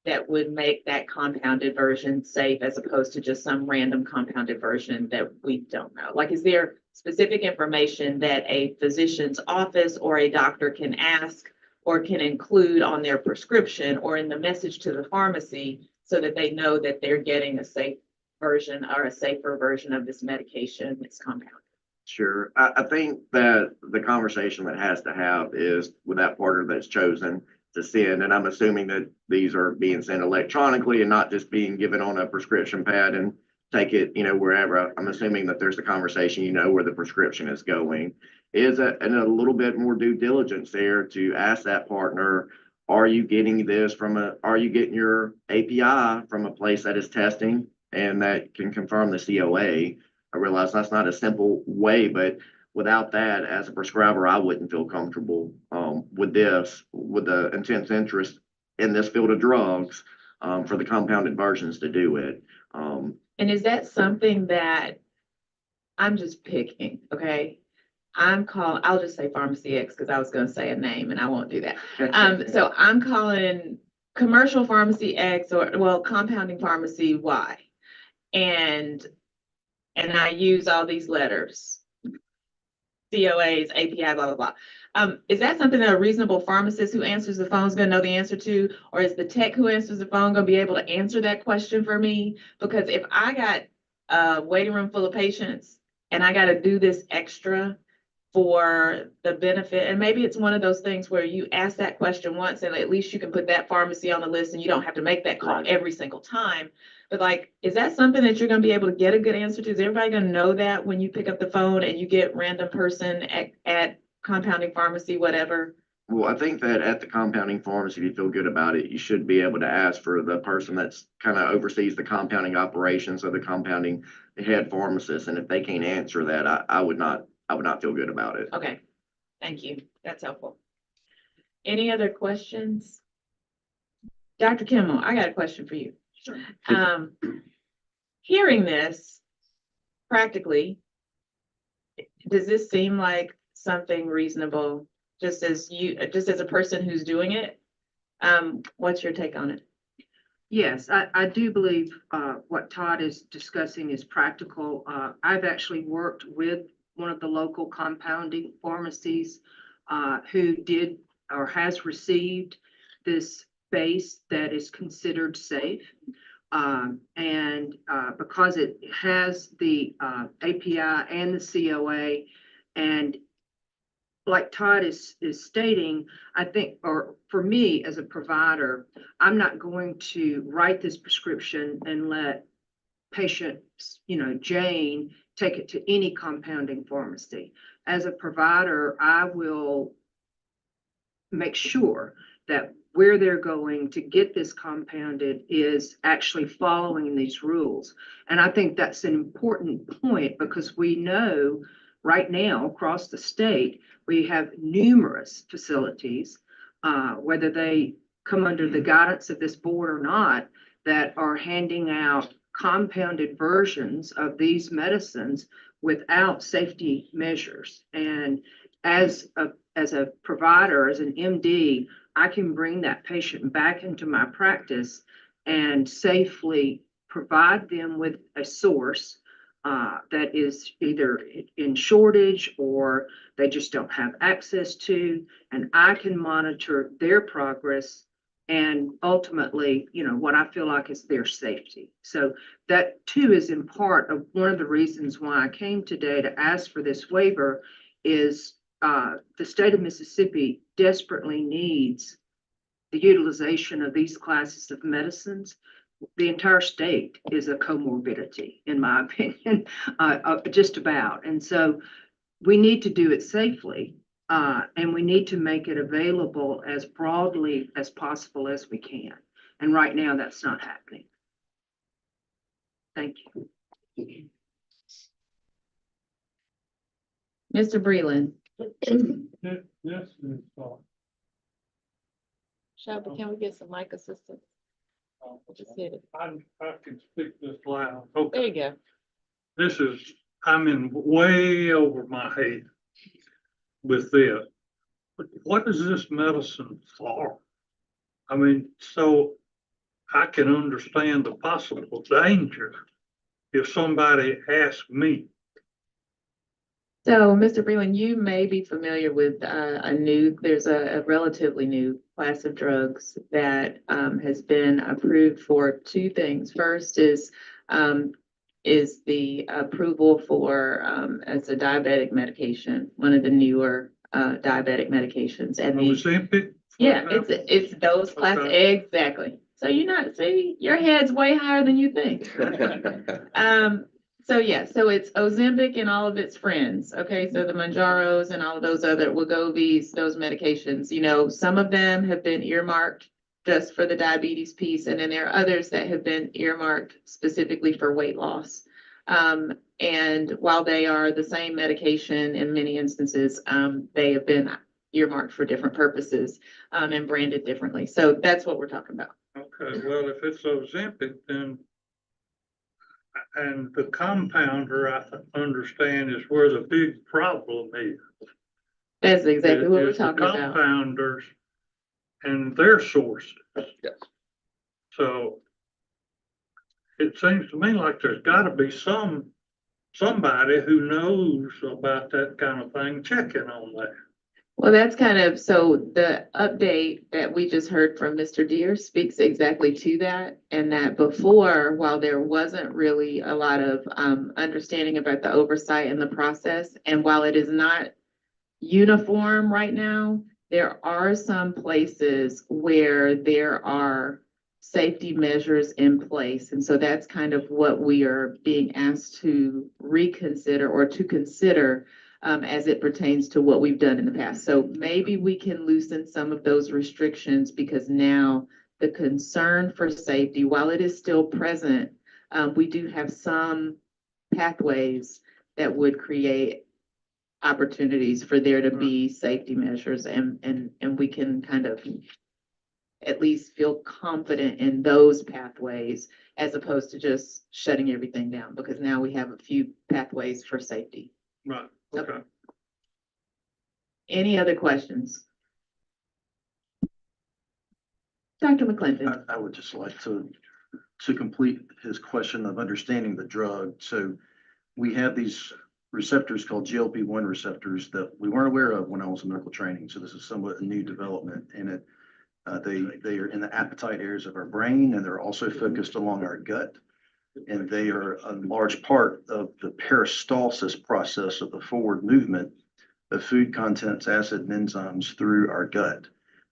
Speaker 1: that would make that compounded version safe as opposed to just some random compounded version that we don't know? Like, is there specific information that a physician's office or a doctor can ask or can include on their prescription or in the message to the pharmacy so that they know that they're getting a safe version or a safer version of this medication that's compounded?
Speaker 4: Sure. I think that the conversation that has to have is with that partner that's chosen to send, and I'm assuming that these are being sent electronically and not just being given on a prescription pad and take it, wherever. I'm assuming that there's a conversation, where the prescription is going. Is a little bit more due diligence there to ask that partner, are you getting your API from a place that is testing and that can confirm the COA? I realize that's not a simple way, but without that, as a prescriber, I wouldn't feel comfortable with the intense interest in this field of drugs for the compounded versions to do it.
Speaker 1: And is that something that I'm just picking? Okay. I'll just say Pharmacy X because I was going to say a name and I won't do that. So I'm calling commercial pharmacy X compounding pharmacy Y. And I use all these letters, COAs, API, blah, blah, blah. Is that something that a reasonable pharmacist who answers the phone is going to know the answer to? Or is the tech who answers the phone going to be able to answer that question for me? Because if I got a waiting room full of patients and I got to do this extra for the benefit, and maybe it's one of those things where you ask that question once and at least you can put that pharmacy on the list and you don't have to make that call every single time. But like, is that something that you're going to be able to get a good answer to? Is everybody going to know that when you pick up the phone and you get random person at compounding pharmacy, whatever?
Speaker 4: Well, I think that at the compounding pharmacy, if you feel good about it, you should be able to ask for the person that's kind of oversees the compounding operations of the compounding head pharmacist. And if they can't answer that, I would not feel good about it.
Speaker 1: Okay, thank you. That's helpful. Any other questions? Dr. Kimmel, I got a question for you.
Speaker 2: Sure.
Speaker 1: Hearing this practically, does this seem like something reasonable? Just as a person who's doing it, what's your take on it?
Speaker 8: Yes, I do believe what Todd is discussing is practical. I've actually worked with one of the local compounding pharmacies who did or has received this base that is considered safe. And because it has the API and the COA, and like Todd is stating, I think, or for me as a provider, I'm not going to write this prescription and let patient, Jane, take it to any compounding pharmacy. As a provider, I will make sure that where they're going to get this compounded is actually following these rules. And I think that's an important point because we know right now across the state, we have numerous facilities, whether they come under the guidance of this board or not, that are handing out compounded versions of these medicines without safety measures. And as a provider, as an MD, I can bring that patient back into my practice and safely provide them with a source that is either in shortage or they just don't have access to, and I can monitor their progress and ultimately, what I feel like is their safety. So that too is in part of one of the reasons why I came today to ask for this waiver is the state of Mississippi desperately needs the utilization of these classes of medicines. The entire state is a comorbidity, in my opinion, just about. And so we need to do it safely, and we need to make it available as broadly as possible as we can. And right now, that's not happening. Thank you.
Speaker 1: Mr. Breland.
Speaker 11: This is,
Speaker 1: Shelby, can we get some mic assistance? Just hit it.
Speaker 11: I can speak this loud.
Speaker 1: There
Speaker 11: Okay,
Speaker 1: you go.
Speaker 11: this is, I'm in way over my head with this. But what is this medicine for? I mean, so I can understand the possible danger if somebody asks me.
Speaker 1: So, Mr. Breland, you may be familiar with there's a relatively new class of drugs that has been approved for two things. First is the approval for as a diabetic medication, one of the newer diabetic medications. And
Speaker 11: Ozempic?
Speaker 1: yeah, it's those class, exactly. So your head's way higher than you think. So it's Ozempic and all of its friends. Okay, so the Mounjaros and all of those other Wegovy's, those medications, some of them have been earmarked just for the diabetes piece, and then there are others that have been earmarked specifically for weight loss. And while they are the same medication in many instances, they have been earmarked for different purposes and branded differently. So that's what we're talking about.
Speaker 11: Okay, well, if it's Ozempic, then, and the compounder, I understand, is where the big problem is.
Speaker 1: That's exactly what we're
Speaker 11: Is the
Speaker 1: talking about.
Speaker 11: compounders and their sources.
Speaker 4: Yes.
Speaker 11: So it seems to me like there's gotta be somebody who knows about that kind of thing checking on that.
Speaker 1: Well, so the update that we just heard from Mr. Deere speaks exactly to that. And that before, while there wasn't really a lot of understanding about the oversight and the process, and while it is not uniform right now, there are some places where there are safety measures in place. And so that's kind of what we are being asked to reconsider or to consider as it pertains to what we've done in the past. So maybe we can loosen some of those restrictions because now the concern for safety, while it is still present, we do have some pathways that would create opportunities for there to be safety measures, and we can kind of at least feel confident in those pathways as opposed to just shutting everything down, because now we have a few pathways for safety.
Speaker 11: Right, okay.
Speaker 1: Any other questions? Dr. McClendon.
Speaker 9: I would just like to complete his question of understanding the drug. So we have these receptors called GLP-1 receptors that we weren't aware of when I was in medical training. So this is somewhat a new development in it. They are in the appetite areas of our brain, and they're also focused along our gut. And they are a large part of the peristalsis process of the forward movement of food contents, acid, and enzymes through our gut.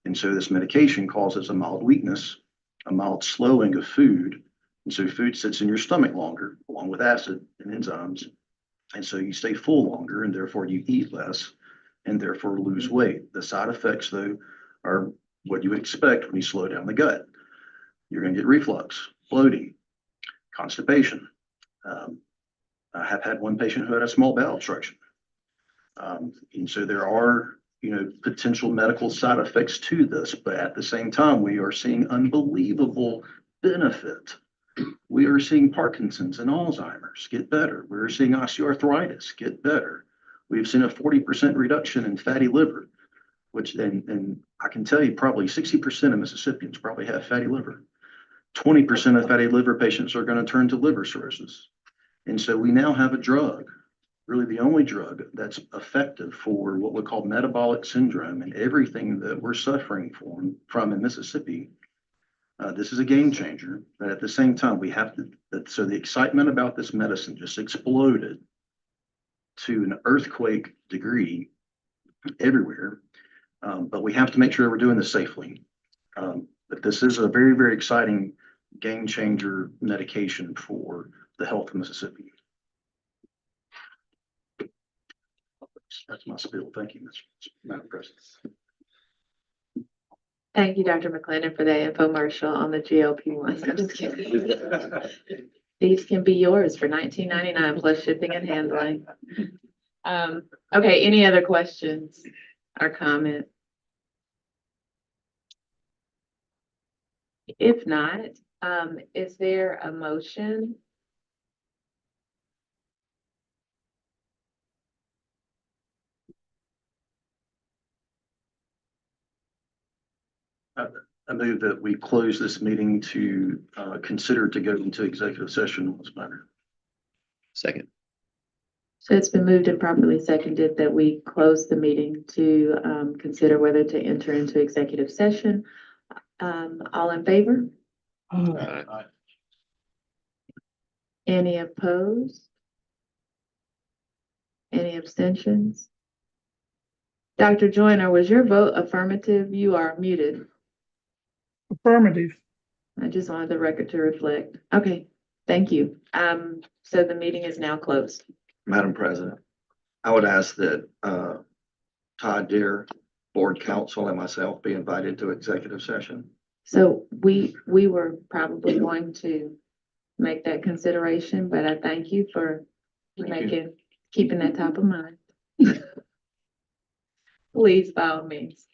Speaker 9: And so this medication causes a mild weakness, a mild slowing of food. And so food sits in your stomach longer, along with acid and enzymes. And so you stay full longer, and therefore you eat less, and therefore lose weight. The side effects, though, are what you would expect when you slow down the gut. You're gonna get reflux, bloating, constipation. I have had one patient who had a small bowel obstruction. And so there are, potential medical side effects to this, but at the same time, we are seeing unbelievable benefit. We are seeing Parkinson's and Alzheimer's get better. We're seeing osteoarthritis get better. We've seen a 40% reduction in fatty liver, which, and I can tell you probably 60% of Mississippians probably have fatty liver. 20% of fatty liver patients are going to turn to liver cirrhosis. And so we now have a drug, really the only drug that's effective for what we call metabolic syndrome and everything that we're suffering from in Mississippi. This is a game changer, but at the same time, we have to, so the excitement about this medicine just exploded to an earthquake degree everywhere. But we have to make sure we're doing this safely. But this is a very, very exciting game changer medication for the health of Mississippi. That's my spiel. Thank you, Madam President.
Speaker 1: Thank you, Dr. McClendon, for that infomercial on the GLP-1s. I'm just kidding. These can be yours for $19.99 plus shipping and handling. Okay, any other questions or comments? If not, is there a motion?
Speaker 9: I move that we close this meeting to consider to go into executive session on this matter.
Speaker 3: Second.
Speaker 1: So it's been moved and properly seconded that we close the meeting to consider whether to enter into executive session. All in favor? Any opposed? Any abstentions? Dr. Joyner, was your vote affirmative? You are muted.
Speaker 7: Affirmative.
Speaker 1: I just wanted the record to reflect. Okay, thank you. So the meeting is now closed.
Speaker 4: Madam President, I would ask that Todd Deere, Board Counsel, and myself be invited to executive session.
Speaker 1: So we were probably going to make that consideration, but I thank you for keeping that top of mind. Please, by all means.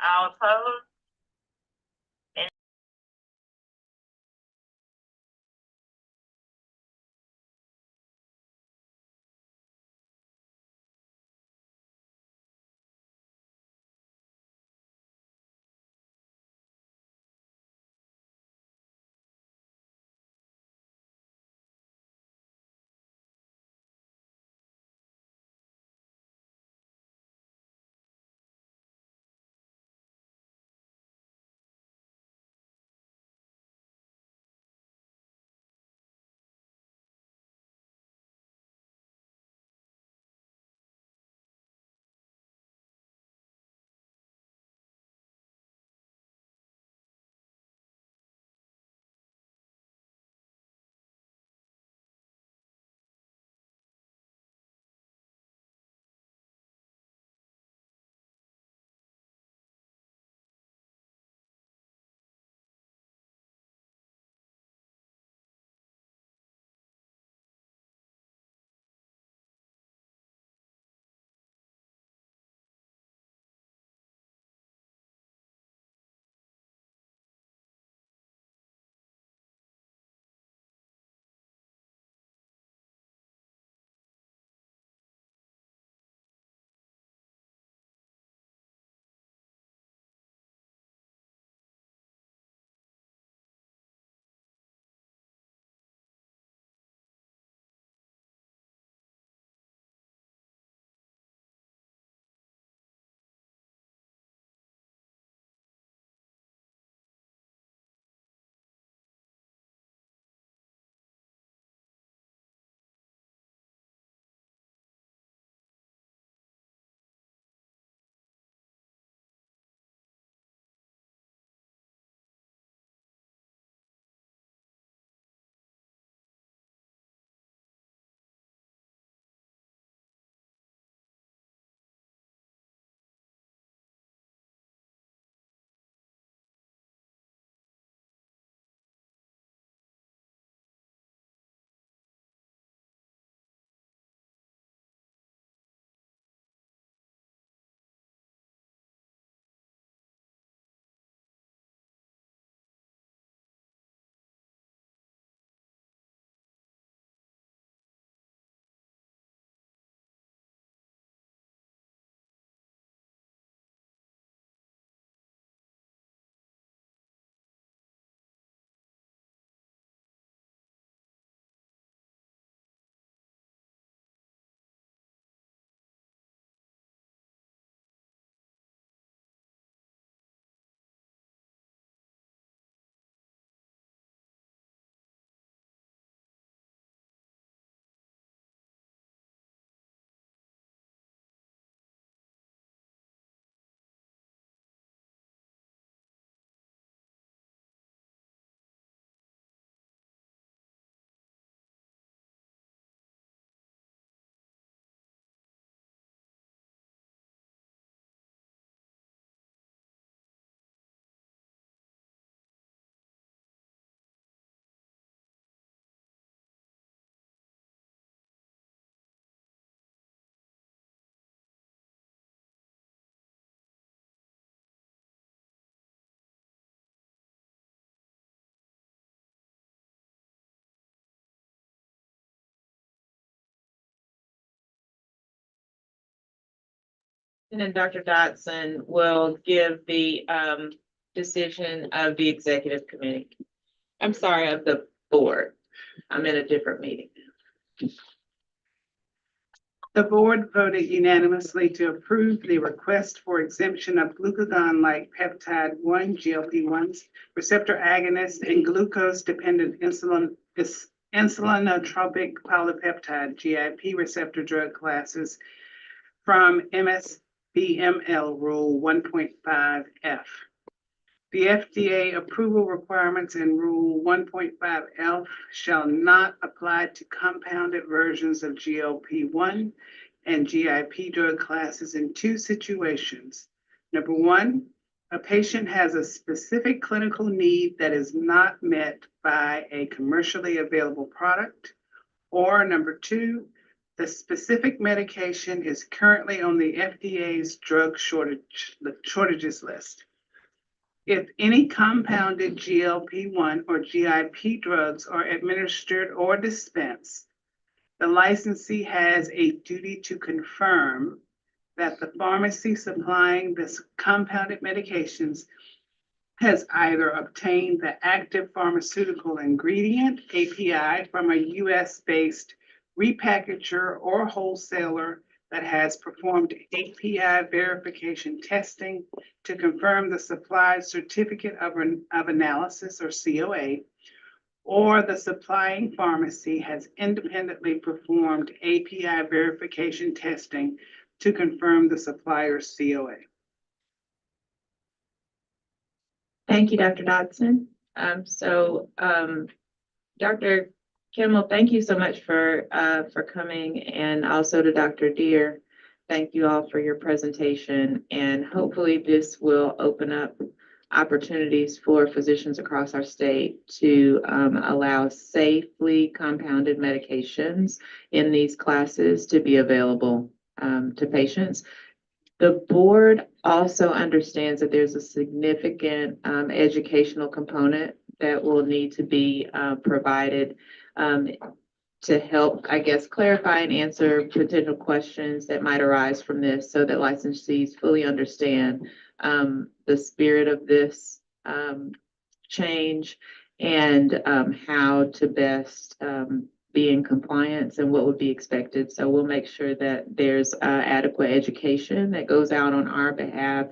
Speaker 6: All opposed?
Speaker 1: And then Dr. Dotson will give the decision of the executive committee. I'm sorry, of the board. I'm in a different meeting.
Speaker 2: The board voted unanimously to approve the request for exemption of glucagon-like peptide 1 GLP-1 receptor agonist and glucose-dependent insulinotropic polypeptide GIP receptor drug classes from MSBML Rule 1.5F. The FDA approval requirements in Rule 1.5F shall not apply to compounded versions of GLP-1 and GIP drug classes in two situations. Number one, a patient has a specific clinical need that is not met by a commercially available product. Or number two, The specific medication is currently on the FDA's shortages list. If any compounded GLP-1 or GIP drugs are administered or dispensed, the licensee has a duty to confirm that the pharmacy supplying this compounded medications has either obtained the active pharmaceutical ingredient, API, from a US-based repackager or wholesaler that has performed API verification testing to confirm the supplied certificate of analysis, or COA, or the supplying pharmacy has independently performed API verification testing to confirm the supplier's COA.
Speaker 1: Thank you, Dr. Dodson. Dr. Kimmel, thank you so much for coming, and also to Dr. Deere. Thank you all for your presentation, and hopefully this will open up opportunities for physicians across our state to allow safely compounded medications in these classes to be available to patients. The board also understands that there's a significant educational component that will need to be provided to help, I guess, clarify and answer potential questions that might arise from this, so that licensees fully understand the spirit of this change and how to best be in compliance and what would be expected. So we'll make sure that there's adequate education that goes out on our behalf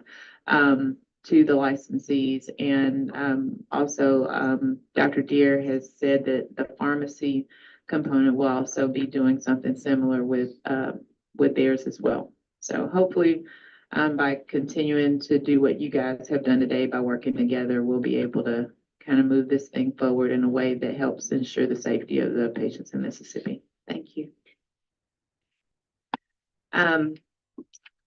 Speaker 1: to the licensees. And also Dr. Deere has said that the pharmacy component will also be doing something similar with theirs as well. So hopefully by continuing to do what you guys have done today, by working together, we'll be able to kind of move this thing forward in a way that helps ensure the safety of the patients in Mississippi. Thank you.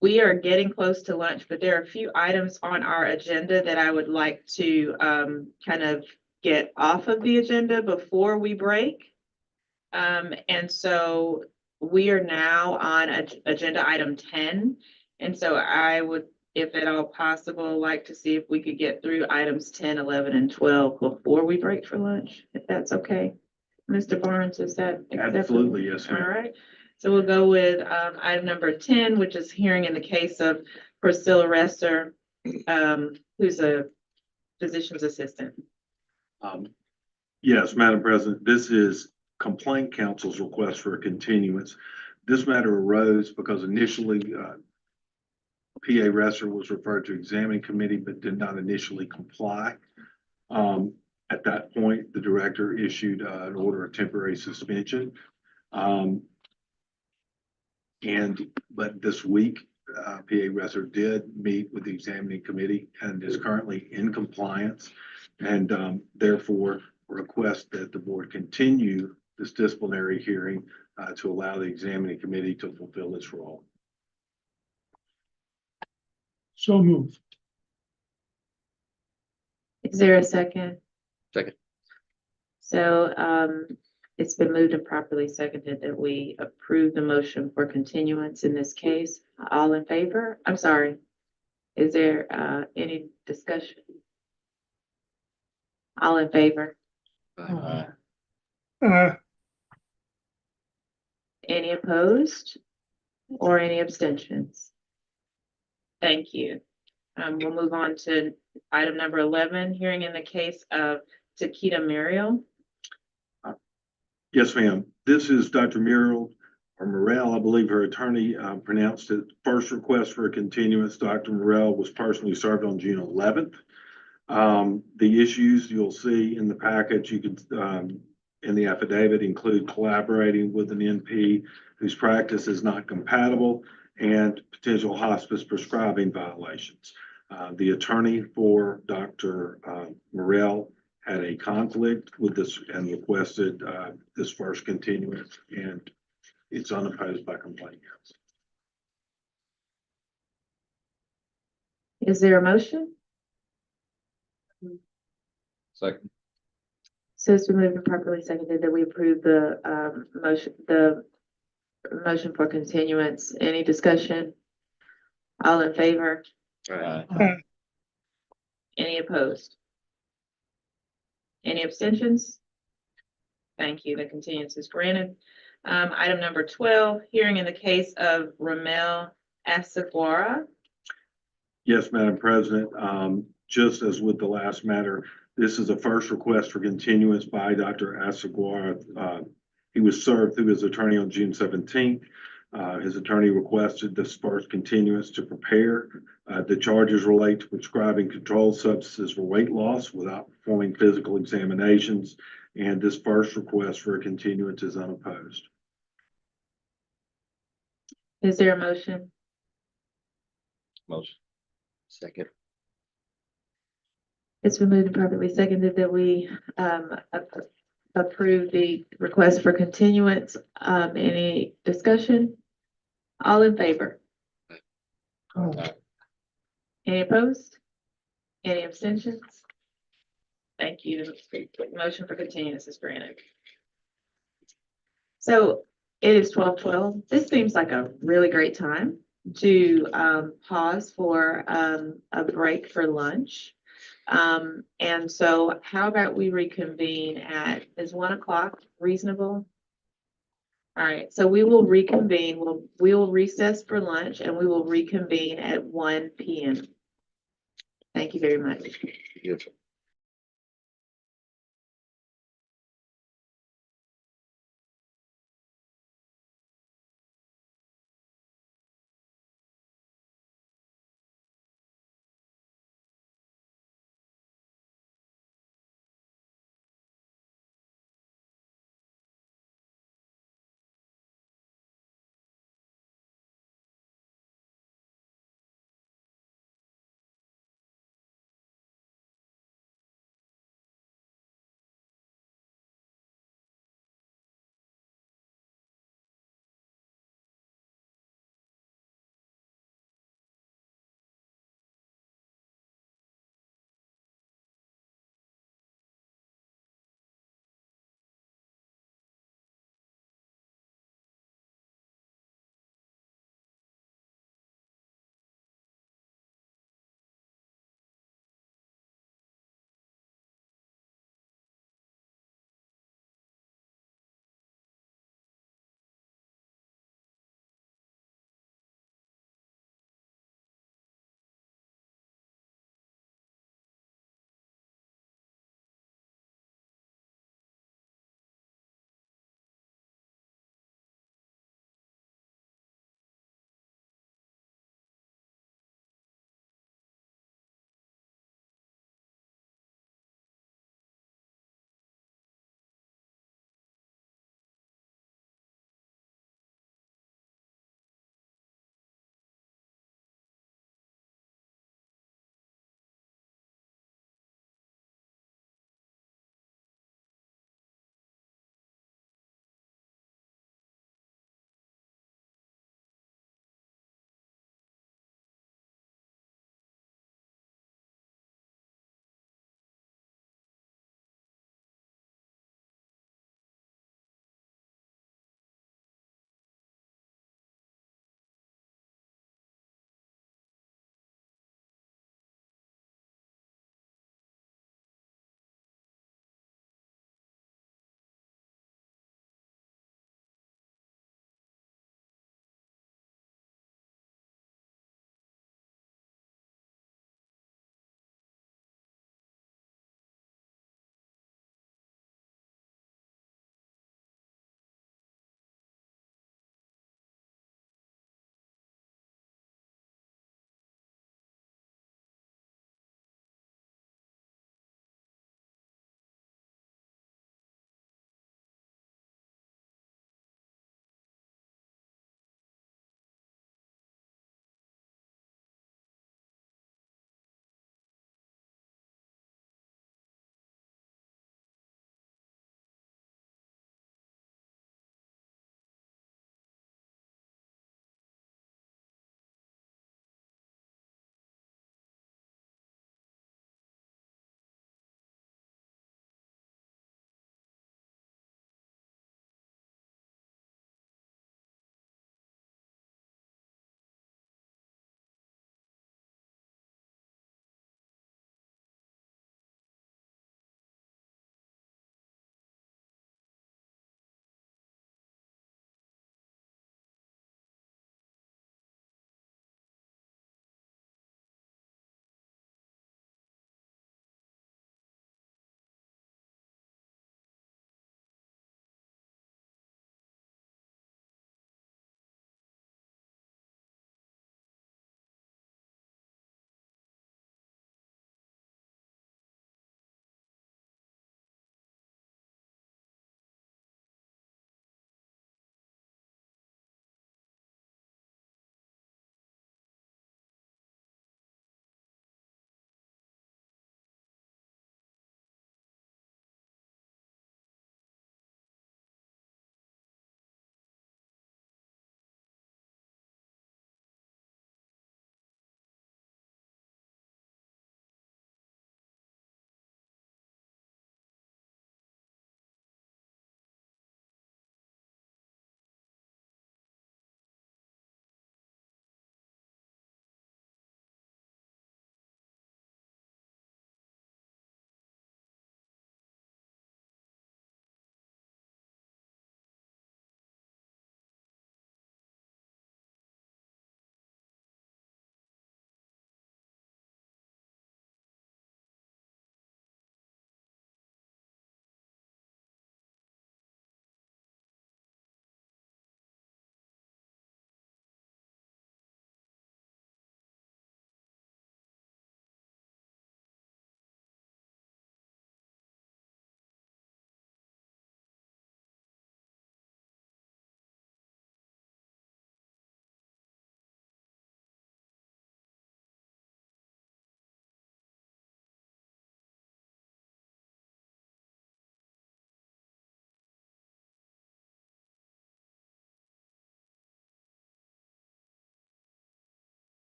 Speaker 1: We are getting close to lunch, but there are a few items on our agenda that I would like to kind of get off of the agenda before we break. And so we are now on agenda item 10. And so I would, if at all possible, like to see if we could get through items 10, 11, and 12 before we break for lunch, if that's okay. Mr. Barnes, is that acceptable?
Speaker 10: Absolutely, yes,
Speaker 1: All
Speaker 10: ma'am.
Speaker 1: right. So we'll go with item number 10, which is hearing in the case of Priscilla Resser, who's a physician's assistant.
Speaker 10: Yes, Madam President, this is Complaint Counsel's request for a continuance. This matter arose because initially PA Resser was referred to examining committee, but did not initially comply. At that point, the director issued an order of temporary suspension. But this week, PA Resser did meet with the examining committee and is currently in compliance, and therefore request that the board continue this disciplinary hearing to allow the examining committee to fulfill its role.
Speaker 7: So moved.
Speaker 1: Is there a second?
Speaker 4: Second.
Speaker 1: So it's been moved and properly seconded that we approve the motion for continuance in this case. All in favor? I'm sorry. Is there any discussion? All in favor? Any opposed or any abstentions? Thank you. We'll move on to item number 11, hearing in the case of Takeda Muriel.
Speaker 10: Yes, ma'am. This is Dr. Muriel, or Morel, I believe her attorney pronounced it. First request for a continuance. Dr. Morel was personally served on June 11th. The issues you'll see in the package, you can in the affidavit include collaborating with an NP whose practice is not compatible and potential hospice prescribing violations. The attorney for Dr. Morel had a conflict with this and requested this first continuance, and it's unopposed by complaint counsel.
Speaker 1: Is there a motion?
Speaker 3: Second.
Speaker 1: So it's been moved and properly seconded that we approve the motion, the motion for continuance. Any discussion? All in favor? Any opposed? Any abstentions? Thank you. The continuance is granted. Item number 12, hearing in the case of Ramel Asaguara.
Speaker 10: Yes, Madam President, just as with the last matter, this is a first request for continuance by Dr. Asaguara. He was served through his attorney on June 17th. His attorney requested this first continuance to prepare. The charges relate to prescribing controlled substances for weight loss without performing physical examinations. And this first request for a continuance is unopposed.
Speaker 1: Is there a motion?
Speaker 3: Motion. Second.
Speaker 1: It's been moved and properly seconded that we approve the request for continuance. Any discussion? All in favor? Any opposed? Any abstentions? Thank you. The motion for continuance is granted. So it is 12:12. This seems like a really great time to pause for a break for lunch. And so how about we reconvene is 1 o'clock reasonable? All right, so we will reconvene. We will recess for lunch and we will reconvene at 1 p.m. Thank you very much.
Speaker 3: Yes.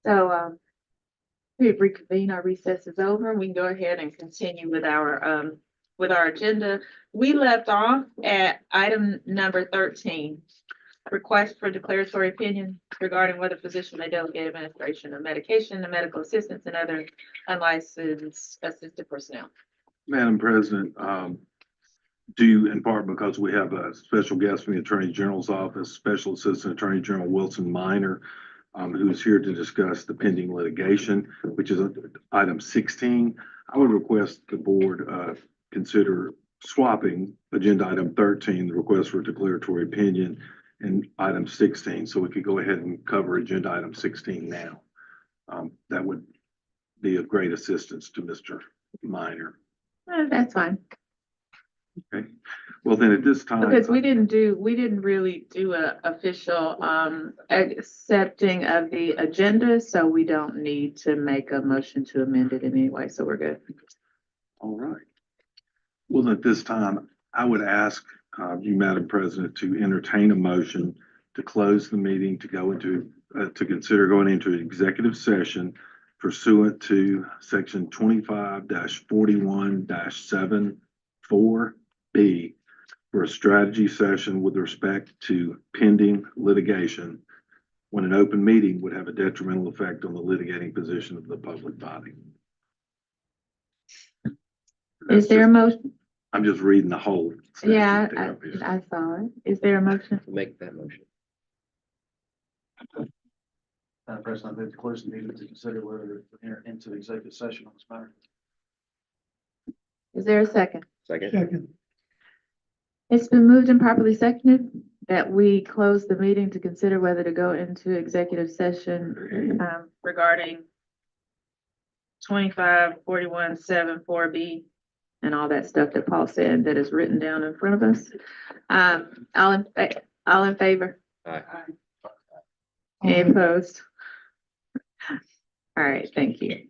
Speaker 1: So, we've reconvened, our recess is over, we can go ahead and continue with our agenda. We left off at item number 13. Request for declaratory opinion regarding whether physician may delegate administration of medication and medical assistance and other unlicensed assisted personnel.
Speaker 10: Madam President, due in part because we have a special guest from the Attorney General's office, Special Assistant Attorney General Wilson Minor, who is here to discuss the pending litigation, which is item 16. I would request the board consider swapping agenda item 13, the request for declaratory opinion, and item 16, so we could go ahead and cover agenda item 16 now. That would be of great assistance to Mr. Minor.
Speaker 1: That's fine,
Speaker 10: Okay, well then at this time.
Speaker 1: because we didn't really do a official, accepting of the agenda, so we don't need to make a motion to amend it in any way, so we're good.
Speaker 10: All right. Well, at this time, I would ask you, Madam President, to entertain a motion to close the meeting, to go into, to consider going into an executive session pursuant to section 25-41-7-4B for a strategy session with respect to pending litigation, when an open meeting would have a detrimental effect on the litigating position of the public body.
Speaker 1: Is there a motion?
Speaker 10: I'm just reading the whole. statute
Speaker 1: Yeah,
Speaker 10: there, obviously.
Speaker 1: I saw it. Is there a motion?
Speaker 3: Make that motion.
Speaker 9: Madam President, I move to close the meeting to consider whether to enter into the executive session on this matter.
Speaker 1: Is there a second?
Speaker 3: Second.
Speaker 7: Second.
Speaker 1: It's been moved and properly seconded that we close the meeting to consider whether to go into executive session, regarding 25-41-7-4B and all that stuff that Paul said that is written down in front of us. All in favor?
Speaker 3: Aye.
Speaker 1: Any opposed? All right, thank you.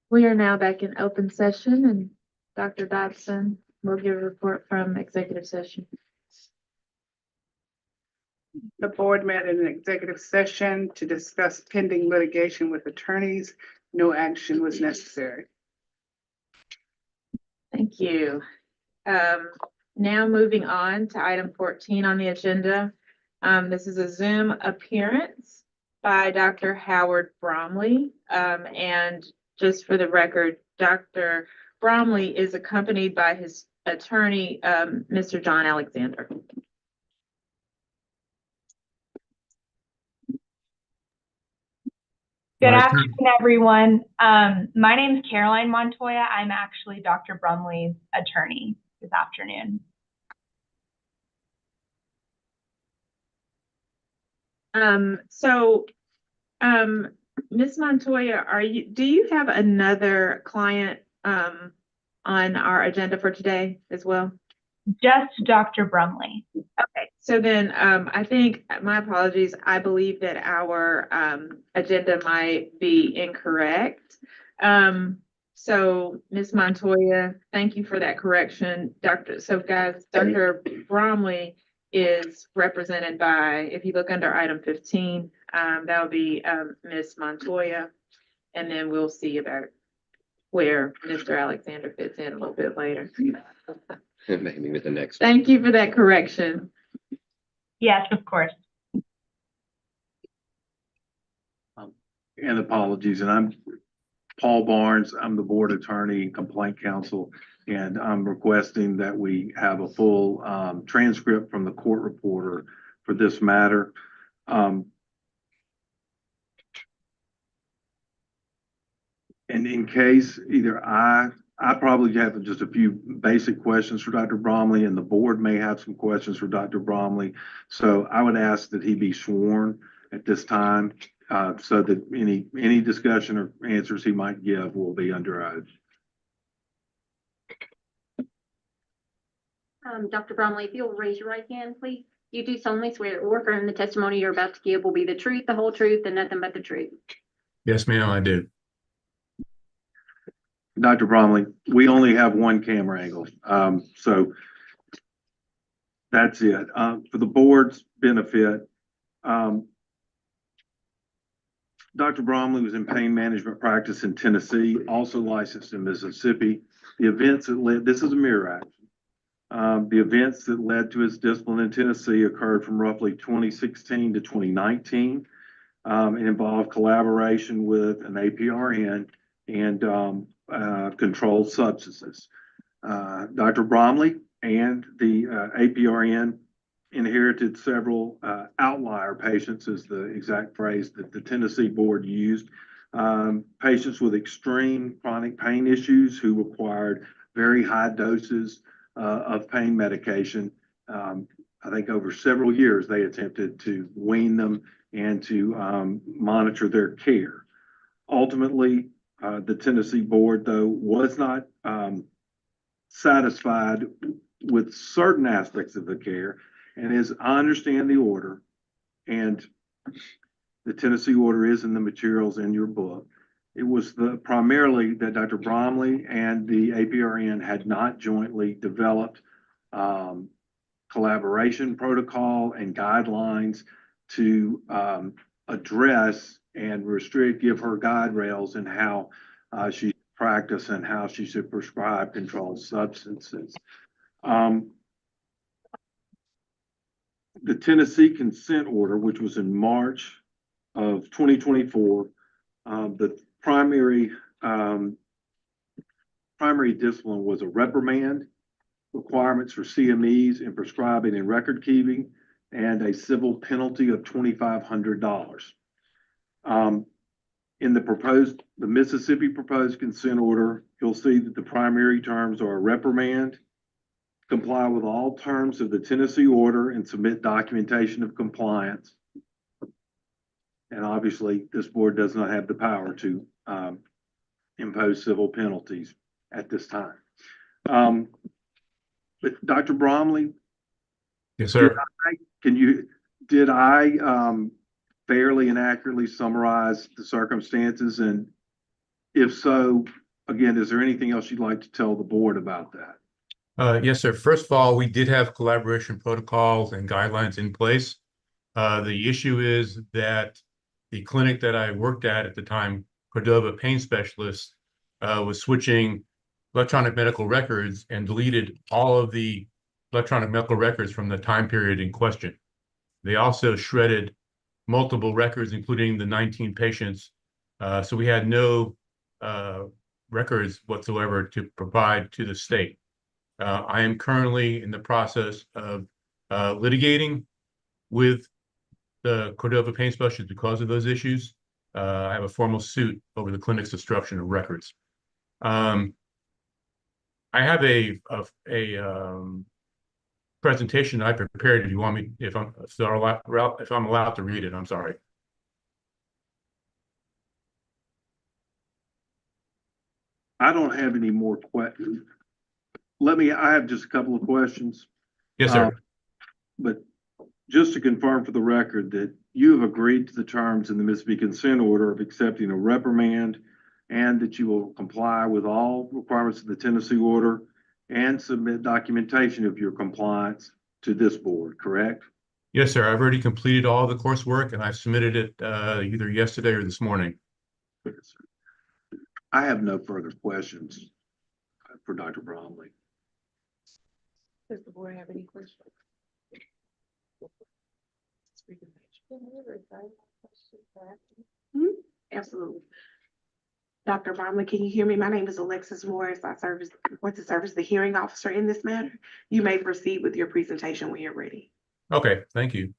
Speaker 1: We are now back in open session and Dr. Dodson will give a report from executive session.
Speaker 2: The board met in an executive session to discuss pending litigation with attorneys. No action was necessary.
Speaker 1: Thank you. Now moving on to item 14 on the agenda. This is a Zoom appearance by Dr. Howard Bromley. And just for the record, Dr. Bromley is accompanied by his attorney, Mr. John Alexander.
Speaker 12: Good
Speaker 5: My
Speaker 12: afternoon, everyone. My name is Caroline Montoya. I'm actually Dr. Brumley's attorney this afternoon.
Speaker 1: Ms. Montoya, do you have another client on our agenda for today as well?
Speaker 12: Just Dr. Brumley.
Speaker 1: Okay, so then I think, my apologies, I believe that our agenda might be incorrect. So Ms. Montoya, thank you for that correction. Dr. Bromley is represented by, if you look under item 15, that would be Ms. Montoya. And then we'll see about where Mr. Alexander fits in a little bit later.
Speaker 3: Maybe with the next.
Speaker 1: Thank you for that correction.
Speaker 12: Yes, of course.
Speaker 10: And apologies, and I'm Paul Barnes. I'm the board attorney and complaint counsel, and I'm requesting that we have a full transcript from the court reporter for this matter. And in case either I probably have just a few basic questions for Dr. Bromley, and the board may have some questions for Dr. Bromley. So I would ask that he be sworn at this time, so that any discussion or answers he might give will be under oath.
Speaker 13: Dr. Bromley, if you'll raise your right hand, please. You do solemnly swear or affirm the testimony you're about to give will be the truth, the whole truth, and nothing but the truth.
Speaker 5: Yes, ma'am, I do.
Speaker 10: Dr. Bromley, we only have one camera angle, so that's it. For the board's benefit, Dr. Bromley was in pain management practice in Tennessee, also licensed in Mississippi. The events that led, this is a mirror action. The events that led to his discipline in Tennessee occurred from roughly 2016 to 2019. It involved collaboration with an APRN and controlled substances. Dr. Bromley and the APRN inherited several outlier patients, is the exact phrase that the Tennessee board used. Patients with extreme chronic pain issues who required very high doses of pain medication. I think over several years, they attempted to wean them and to monitor their care. Ultimately, the Tennessee board, though, was not satisfied with certain aspects of the care. And as I understand the order, and the Tennessee order is in the materials in your book, it was primarily that Dr. Bromley and the APRN had not jointly developed collaboration protocol and guidelines to address and restrict, give her guide rails in how she practice and how she should prescribe controlled substances. The Tennessee consent order, which was in March of 2024, the primary discipline was a reprimand, requirements for CMEs in prescribing and record keeping, and a civil penalty of $2,500. In the Mississippi proposed consent order, you'll see that the primary terms are a reprimand, comply with all terms of the Tennessee order and submit documentation of compliance. And obviously, this board does not have the power to impose civil penalties at this time. But Dr. Bromley?
Speaker 5: Yes, sir.
Speaker 10: Did I fairly and accurately summarize the circumstances and If so, again, is there anything else you'd like to tell the board about that?
Speaker 5: Yes, sir. First of all, we did have collaboration protocols and guidelines in place. The issue is that the clinic that I worked at the time, Cordova Pain Specialist, was switching electronic medical records and deleted all of the electronic medical records from the time period in question. They also shredded multiple records, including the 19 patients. So we had no records whatsoever to provide to the state. I am currently in the process of litigating with the Cordova Pain Specialist because of those issues. I have a formal suit over the clinic's destruction of records. I have a presentation I prepared. If you want me, if I'm allowed to read it, I'm sorry.
Speaker 10: I don't have any more questions. I have just a couple of questions.
Speaker 5: Yes, sir.
Speaker 10: But just to confirm for the record that you have agreed to the terms in the Mississippi consent order of accepting a reprimand and that you will comply with all requirements of the Tennessee order and submit documentation of your compliance to this board, correct?
Speaker 5: Yes, sir. I've already completed all the coursework and I've submitted it either yesterday or this morning.
Speaker 10: I have no further questions for Dr. Bromley.
Speaker 1: Does the board have any questions?
Speaker 2: Absolutely. Dr. Bromley, can you hear me? My name is Alexis Morris. I serve as the hearing officer in this matter. You may proceed with your presentation when you're ready.
Speaker 5: Okay, thank you.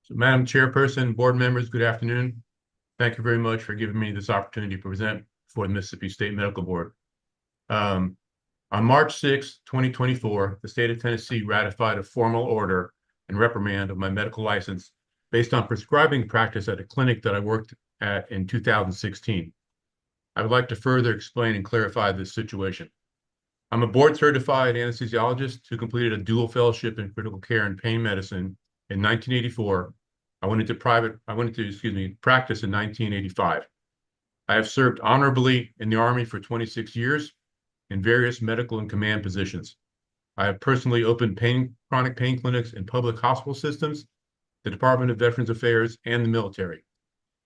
Speaker 5: So, Madam Chairperson, board members, good afternoon. Thank you very much for giving me this opportunity to present for the Mississippi State Medical Board. On March 6, 2024, the state of Tennessee ratified a formal order and reprimand of my medical license based on prescribing practice at a clinic that I worked at in 2016. I would like to further explain and clarify this situation. I'm a board-certified anesthesiologist who completed a dual fellowship in critical care and pain medicine in 1984. I went into practice in 1985. I have served honorably in the Army for 26 years in various medical and command positions. I have personally opened chronic pain clinics in public hospital systems, the Department of Veterans Affairs, and the military.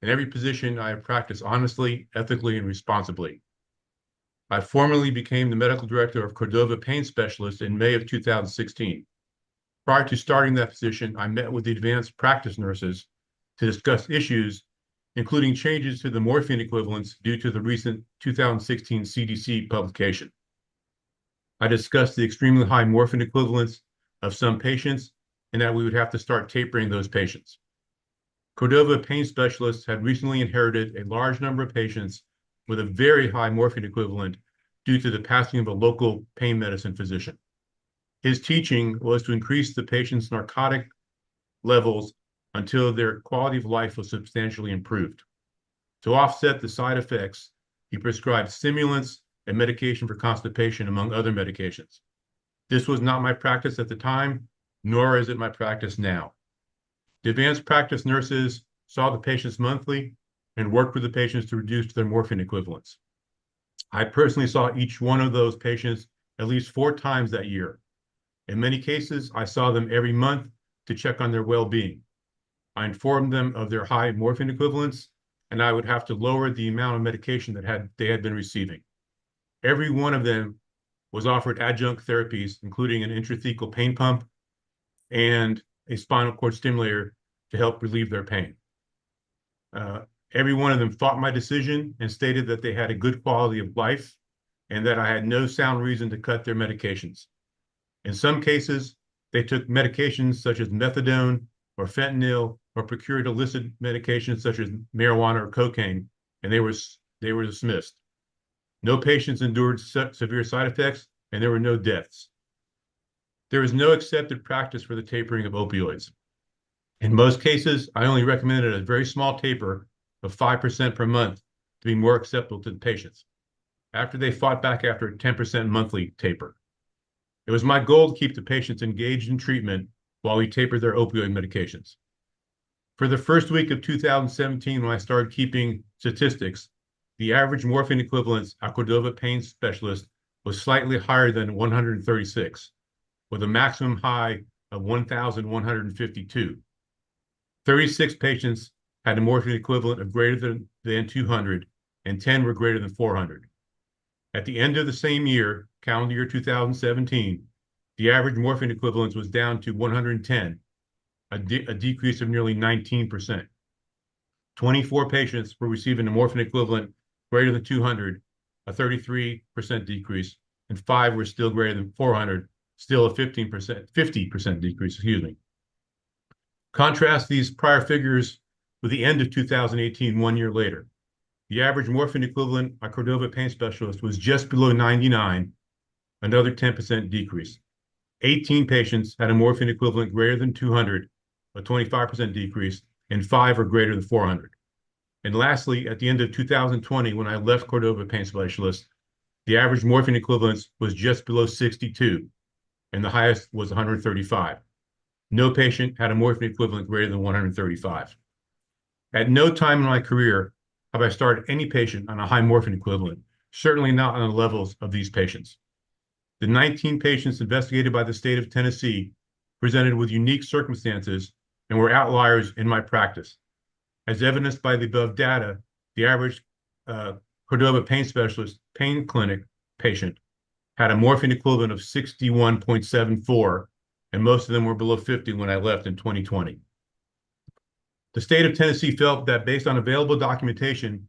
Speaker 5: In every position, I have practiced honestly, ethically, and responsibly. I formally became the medical director of Cordova Pain Specialist in May of 2016. Prior to starting that position, I met with the advanced practice nurses to discuss issues, including changes to the morphine equivalents due to the recent 2016 CDC publication. I discussed the extremely high morphine equivalents of some patients and that we would have to start tapering those patients. Cordova Pain Specialists had recently inherited a large number of patients with a very high morphine equivalent due to the passing of a local pain medicine physician. His teaching was to increase the patient's narcotic levels until their quality of life was substantially improved. To offset the side effects, he prescribed stimulants and medication for constipation, among other medications. This was not my practice at the time, nor is it my practice now. The advanced practice nurses saw the patients monthly and worked with the patients to reduce their morphine equivalents. I personally saw each one of those patients at least 4 times that year. In many cases, I saw them every month to check on their well-being. I informed them of their high morphine equivalents, and I would have to lower the amount of medication that they had been receiving. Every one of them was offered adjunct therapies, including an intrathecal pain pump and a spinal cord stimulator to help relieve their pain. Every one of them fought my decision and stated that they had a good quality of life and that I had no sound reason to cut their medications. In some cases, they took medications such as methadone or fentanyl or procured illicit medications such as marijuana or cocaine, and they were dismissed. No patients endured severe side effects, and there were no deaths. There is no accepted practice for the tapering of opioids. In most cases, I only recommended a very small taper of 5% per month to be more acceptable to the patients. After they fought back after a 10% monthly taper. It was my goal to keep the patients engaged in treatment while we tapered their opioid medications. For the first week of 2017, when I started keeping statistics, the average morphine equivalence at Cordova Pain Specialist was slightly higher than 136, with a maximum high of 1,152. 36 patients had a morphine equivalent of greater than 200, and 10 were greater than 400. At the end of the same year, calendar year 2017, the average morphine equivalence was down to 110, a decrease of nearly 19%. 24 patients were receiving a morphine equivalent greater than 200, a 33% decrease, and 5 were still greater than 400, still a 50% decrease, excuse me. Contrast these prior figures with the end of 2018, 1 year later. The average morphine equivalent at Cordova Pain Specialist was just below 99, another 10% decrease. 18 patients had a morphine equivalent greater than 200, a 25% decrease, and 5 are greater than 400. And lastly, at the end of 2020, when I left Cordova Pain Specialist, the average morphine equivalence was just below 62, and the highest was 135. No patient had a morphine equivalent greater than 135. At no time in my career have I started any patient on a high morphine equivalent, certainly not on the levels of these patients. The 19 patients investigated by the state of Tennessee presented with unique circumstances and were outliers in my practice. As evidenced by the above data, the average Cordova Pain Specialist pain clinic patient had a morphine equivalent of 61.74, and most of them were below 50 when I left in 2020. The state of Tennessee felt that based on available documentation,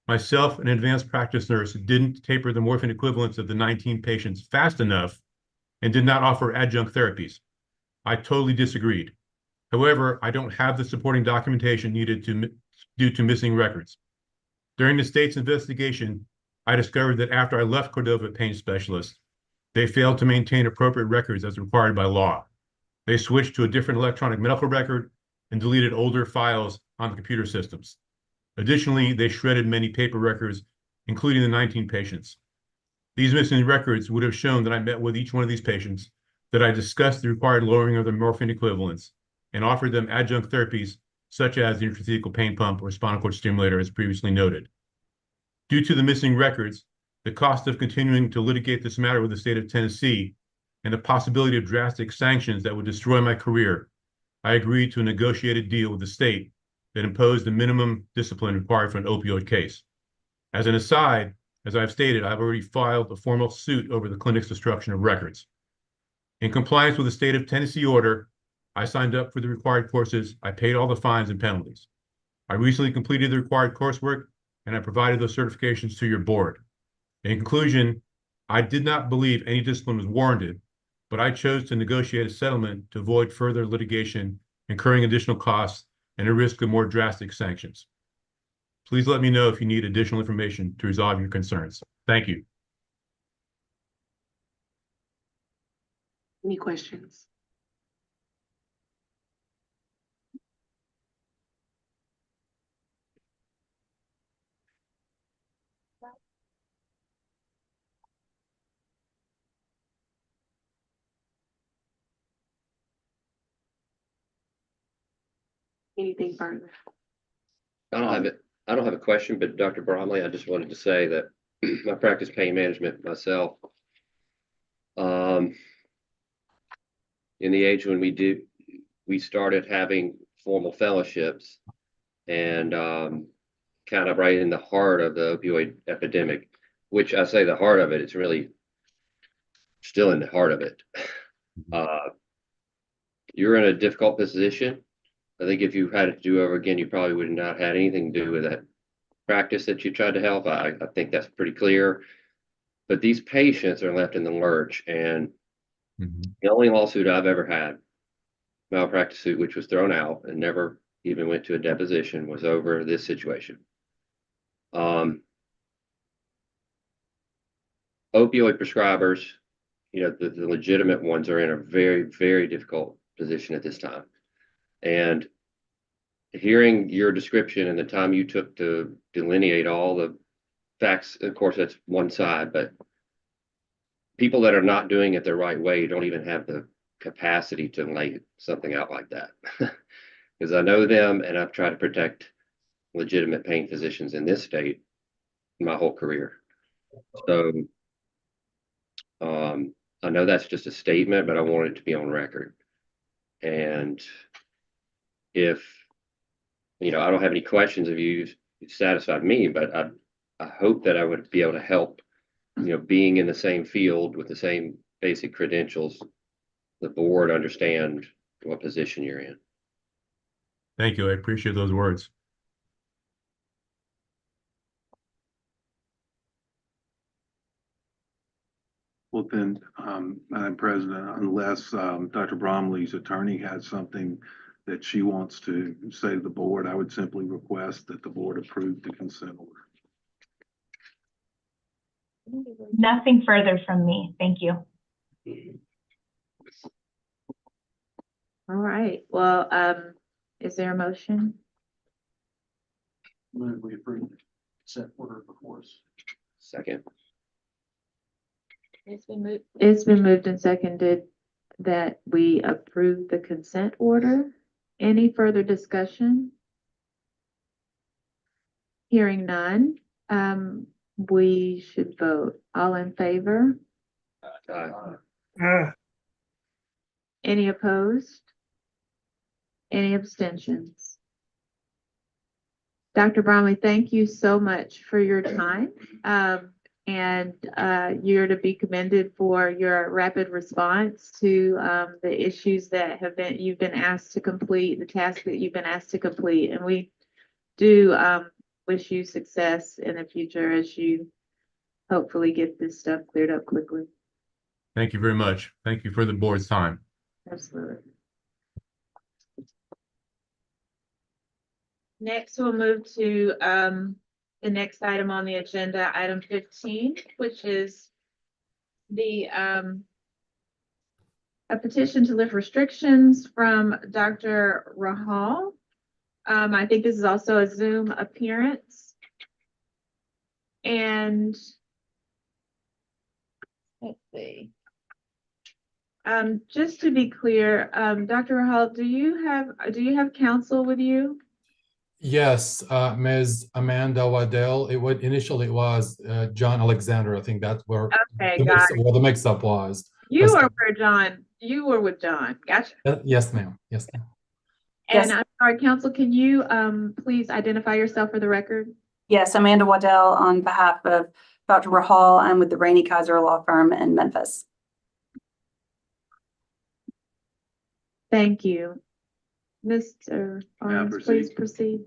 Speaker 5: myself, an advanced practice nurse, didn't taper the morphine equivalents of the 19 patients fast enough and did not offer adjunct therapies. I totally disagreed. However, I don't have the supporting documentation needed due to missing records. During the state's investigation, I discovered that after I left Cordova Pain Specialist, they failed to maintain appropriate records as required by law. They switched to a different electronic medical record and deleted older files on the computer systems. Additionally, they shredded many paper records, including the 19 patients. These missing records would have shown that I met with each one of these patients, that I discussed the required lowering of their morphine equivalents, and offered them adjunct therapies such as the intrathecal pain pump or spinal cord stimulator, as previously noted. Due to the missing records, the cost of continuing to litigate this matter with the state of Tennessee, and the possibility of drastic sanctions that would destroy my career, I agreed to a negotiated deal with the state that imposed the minimum discipline required for an opioid case. As an aside, as I've stated, I've already filed a formal suit over the clinic's destruction of records. In compliance with the state of Tennessee order, I signed up for the required courses, I paid all the fines and penalties. I recently completed the required coursework, and I provided those certifications to your board. In conclusion, I did not believe any discipline was warranted, but I chose to negotiate a settlement to avoid further litigation, incurring additional costs, and a risk of more drastic sanctions. Please let me know if you need additional information to resolve your concerns. Thank you.
Speaker 2: Any questions? Anything further?
Speaker 3: I don't have a question, but Dr. Bromley, I just wanted to say that I practice pain management myself. In the age when we started having formal fellowships, and kind of right in the heart of the opioid epidemic, which I say the heart of it, it's really still in the heart of it. You're in a difficult position. I think if you had it to do over again, you probably would not have had anything to do with that practice that you tried to help. I think that's pretty clear. But these patients are left in the lurch, and the only lawsuit I've ever had, malpractice suit, which was thrown out and never even went to a deposition, was over this situation. Opioid prescribers, you know, the legitimate ones, are in a very, very difficult position at this time. And hearing your description and the time you took to delineate all the facts, of course, that's one side, but people that are not doing it the right way don't even have the capacity to lay something out like that. Because I know them, and I've tried to protect legitimate pain physicians in this state
Speaker 14: my whole career. So I know that's just a statement, but I want it to be on record. And if, I don't have any questions of you, it satisfied me, but I hope that I would be able to help, being in the same field with the same basic credentials, the board understand what position you're in.
Speaker 5: Thank you. I appreciate those words.
Speaker 10: Well, then, Madam President, unless, Dr. Bromley's attorney has something that she wants to say to the board, I would simply request that the board approve the consent order.
Speaker 12: Nothing further from me. Thank you.
Speaker 1: All right, well, is there a motion?
Speaker 9: Move we approve the consent order before us.
Speaker 14: Second.
Speaker 1: It's been moved and seconded that we approve the consent order. Any further discussion? Hearing none, we should vote. All in favor? Any opposed? Any abstentions? Dr. Bromley, thank you so much for your time. And you're to be commended for your rapid response to the issues that you've been asked to complete, the task that you've been asked to complete. And we do wish you success in the future as you hopefully get this stuff cleared up quickly.
Speaker 5: Thank you very much. Thank you for the board's time.
Speaker 1: Absolutely. Next, we'll move to the next item on the agenda, item 15, which is the a petition to lift restrictions from Dr. Rahal. I think this is also a Zoom appearance. And let's see. Just to be clear, Dr. Rahal, do you have counsel with you?
Speaker 15: Yes, Ms. Amanda Waddell. Initially it was John Alexander. I think that's where
Speaker 1: Okay, got it.
Speaker 15: where the mix-up was.
Speaker 1: You were with John. Gotcha.
Speaker 15: Yes, ma'am. Yes, ma'am.
Speaker 1: And I'm sorry, counsel, can you please identify yourself for the record?
Speaker 16: Yes, Amanda Waddell on behalf of Dr. Rahal. I'm with the Rainey Kaiser Law Firm in Memphis.
Speaker 1: Thank you. Mr. Owens, please proceed.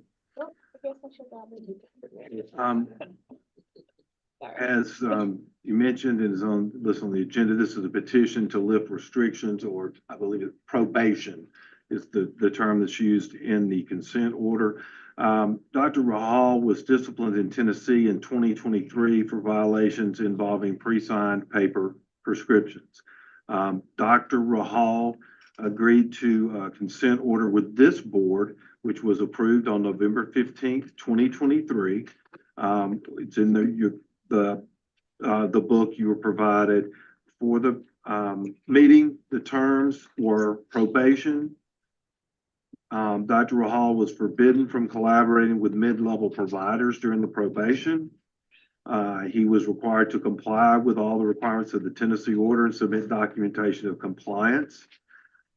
Speaker 10: As you mentioned, and is listed on the agenda, this is a petition to lift restrictions, or I believe probation is the term that's used in the consent order. Dr. Rahal was disciplined in Tennessee in 2023 for violations involving pre-signed paper prescriptions. Dr. Rahal agreed to a consent order with this board, which was approved on November 15th, 2023. It's in the book you were provided. For the meeting, the terms were probation. Dr. Rahal was forbidden from collaborating with mid-level providers during the probation. He was required to comply with all the requirements of the Tennessee order and submit documentation of compliance.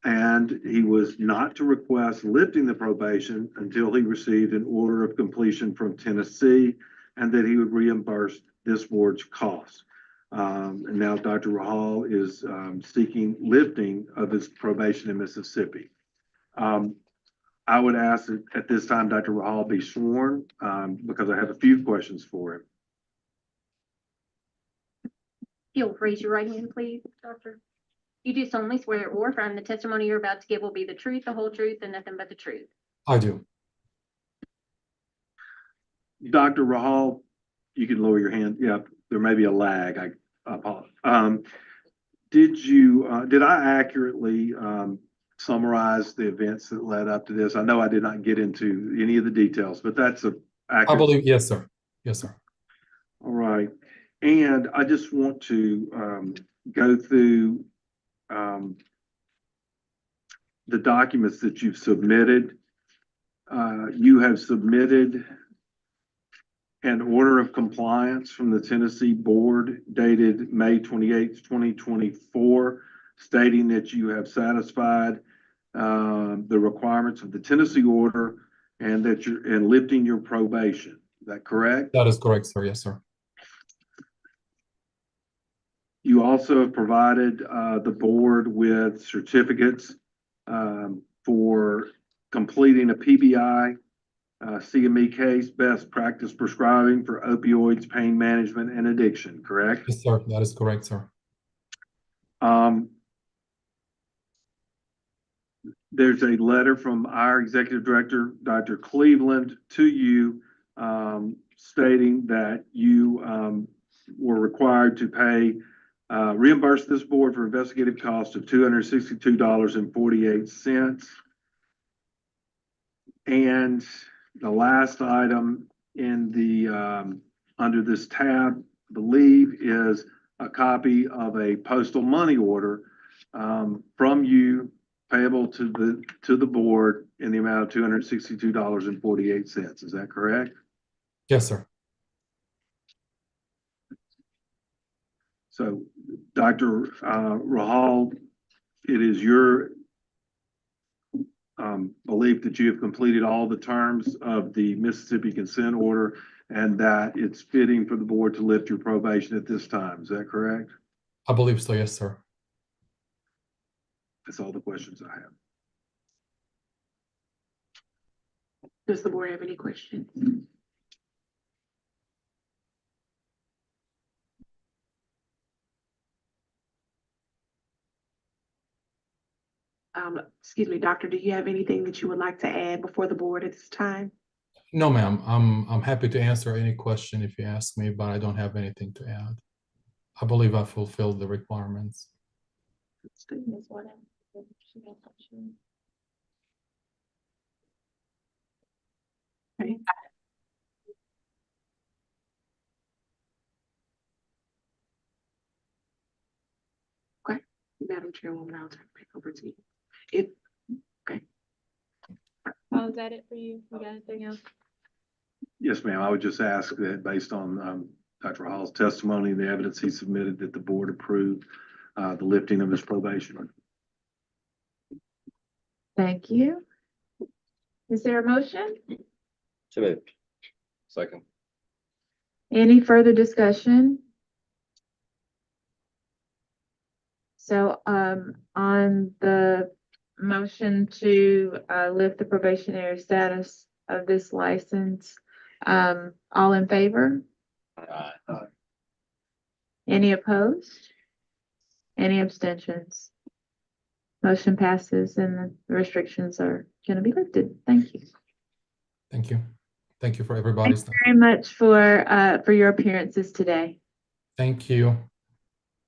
Speaker 10: And he was not to request lifting the probation until he received an order of completion from Tennessee, and that he would reimburse this board's costs. And now Dr. Rahal is seeking lifting of his probation in Mississippi. I would ask that at this time Dr. Rahal be sworn because I have a few questions for him.
Speaker 13: You'll raise your right hand, please, Doctor. You do solemnly swear or affirm the testimony you're about to give will be the truth, the whole truth, and nothing but the truth.
Speaker 15: I do.
Speaker 10: Dr. Rahal, you can lower your hand. Yeah, there may be a lag. I apologize. Did I accurately summarize the events that led up to this? I know I did not get into any of the details, but that's accurate.
Speaker 15: I believe, yes, sir. Yes, sir.
Speaker 10: All right. And I just want to go through the documents that you've submitted. You have submitted an order of compliance from the Tennessee Board dated May 28th, 2024, stating that you have satisfied the requirements of the Tennessee order and that and lifting your probation. Is that correct?
Speaker 15: That is correct, sir. Yes, sir.
Speaker 10: You also have provided the board with certificates for completing a PBI CME case, best practice prescribing for opioids, pain management, and addiction, correct?
Speaker 15: Yes, sir. That is correct, sir.
Speaker 10: There's a letter from our executive director, Dr. Cleveland, to you stating that you were required to pay reimburse this board for investigative costs of $262.48. And the last item in the under this tab, I believe, is a copy of a postal money order from you payable to the board in the amount of $262.48. Is that correct?
Speaker 15: Yes, sir.
Speaker 10: So, Dr. Rahal, it is your belief that you have completed all the terms of the Mississippi consent order and that it's fitting for the board to lift your probation at this time. Is that correct?
Speaker 15: I believe so. Yes, sir.
Speaker 10: That's all the questions I have.
Speaker 1: Does the board have any questions? Excuse me, doctor, do you have anything that you would like to add before the board at this time?
Speaker 15: No, ma'am. I'm happy to answer any question if you ask me, but I don't have anything to add. I believe I fulfilled the requirements.
Speaker 1: Okay. Okay, Madam Chairwoman, I'll turn it back over to you. Okay.
Speaker 12: Oh, is that it for you? You got anything else?
Speaker 10: Yes, ma'am. I would just ask that based on Dr. Hall's testimony and the evidence he submitted that the board approved the lifting of his probation.
Speaker 1: Thank you. Is there a motion?
Speaker 14: So moved. Second.
Speaker 1: Any further discussion? So, on the motion to lift the probationary status of this license, all in favor? Any opposed? Any abstentions? Motion passes and the restrictions are going to be lifted. Thank you.
Speaker 15: Thank you. Thank you for everybody's
Speaker 1: Thanks
Speaker 15: time.
Speaker 1: very much for your appearances today.
Speaker 15: Thank you.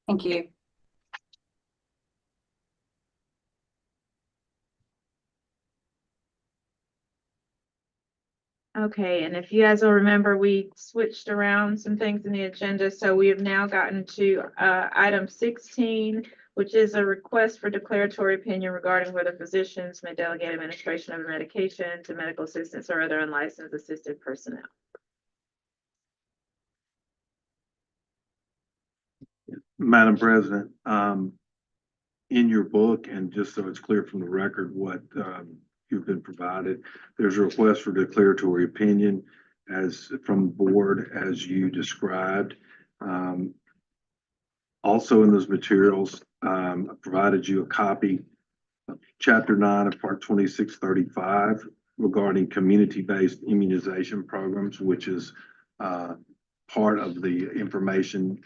Speaker 16: Thank you.
Speaker 1: Okay, and if you guys will remember, we switched around some things in the agenda, so we have now gotten to item 16, which is a request for declaratory opinion regarding whether physicians may delegate administration of medication to medical assistants or other unlicensed assisted personnel.
Speaker 10: Madam President, in your book, and just so it's clear from the record what you've been provided, there's a request for declaratory opinion as from the board as you described. Also in those materials, I provided you a copy of Chapter 9 of Part 2635 regarding community-based immunization programs, which is part of the information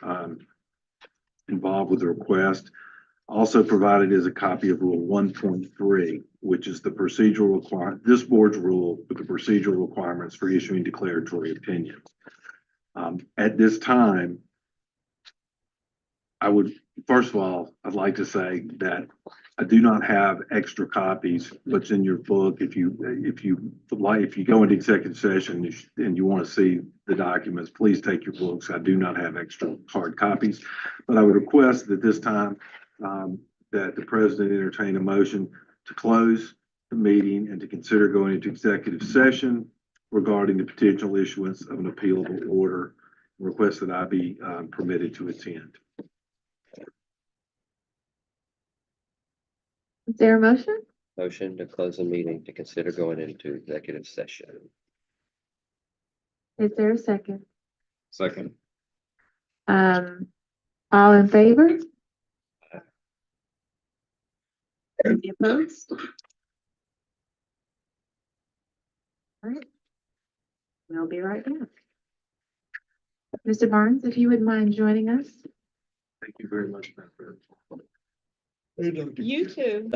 Speaker 10: involved with the request. Also provided is a copy of Rule 1.3, which is the procedural requirement, this board's rule with the procedural requirements for issuing declaratory opinions. At this time, I would, first of all, I'd like to say that I do not have extra copies. What's in your book, if you go into executive session and you want to see the documents, please take your books. I do not have extra hard copies, but I would request that this time that the president entertain a motion to close the meeting and to consider going into executive session regarding the potential issuance of an appealable order. Request that I be permitted to attend.
Speaker 1: Is there a motion?
Speaker 14: Motion to close the meeting to consider going into executive session.
Speaker 1: Is there a second?
Speaker 3: Second.
Speaker 1: All in favor? Any opposed? All right. We'll be right back. Mr. Barnes, if you wouldn't mind joining us.
Speaker 10: Thank you very much, Madam President.
Speaker 1: You too.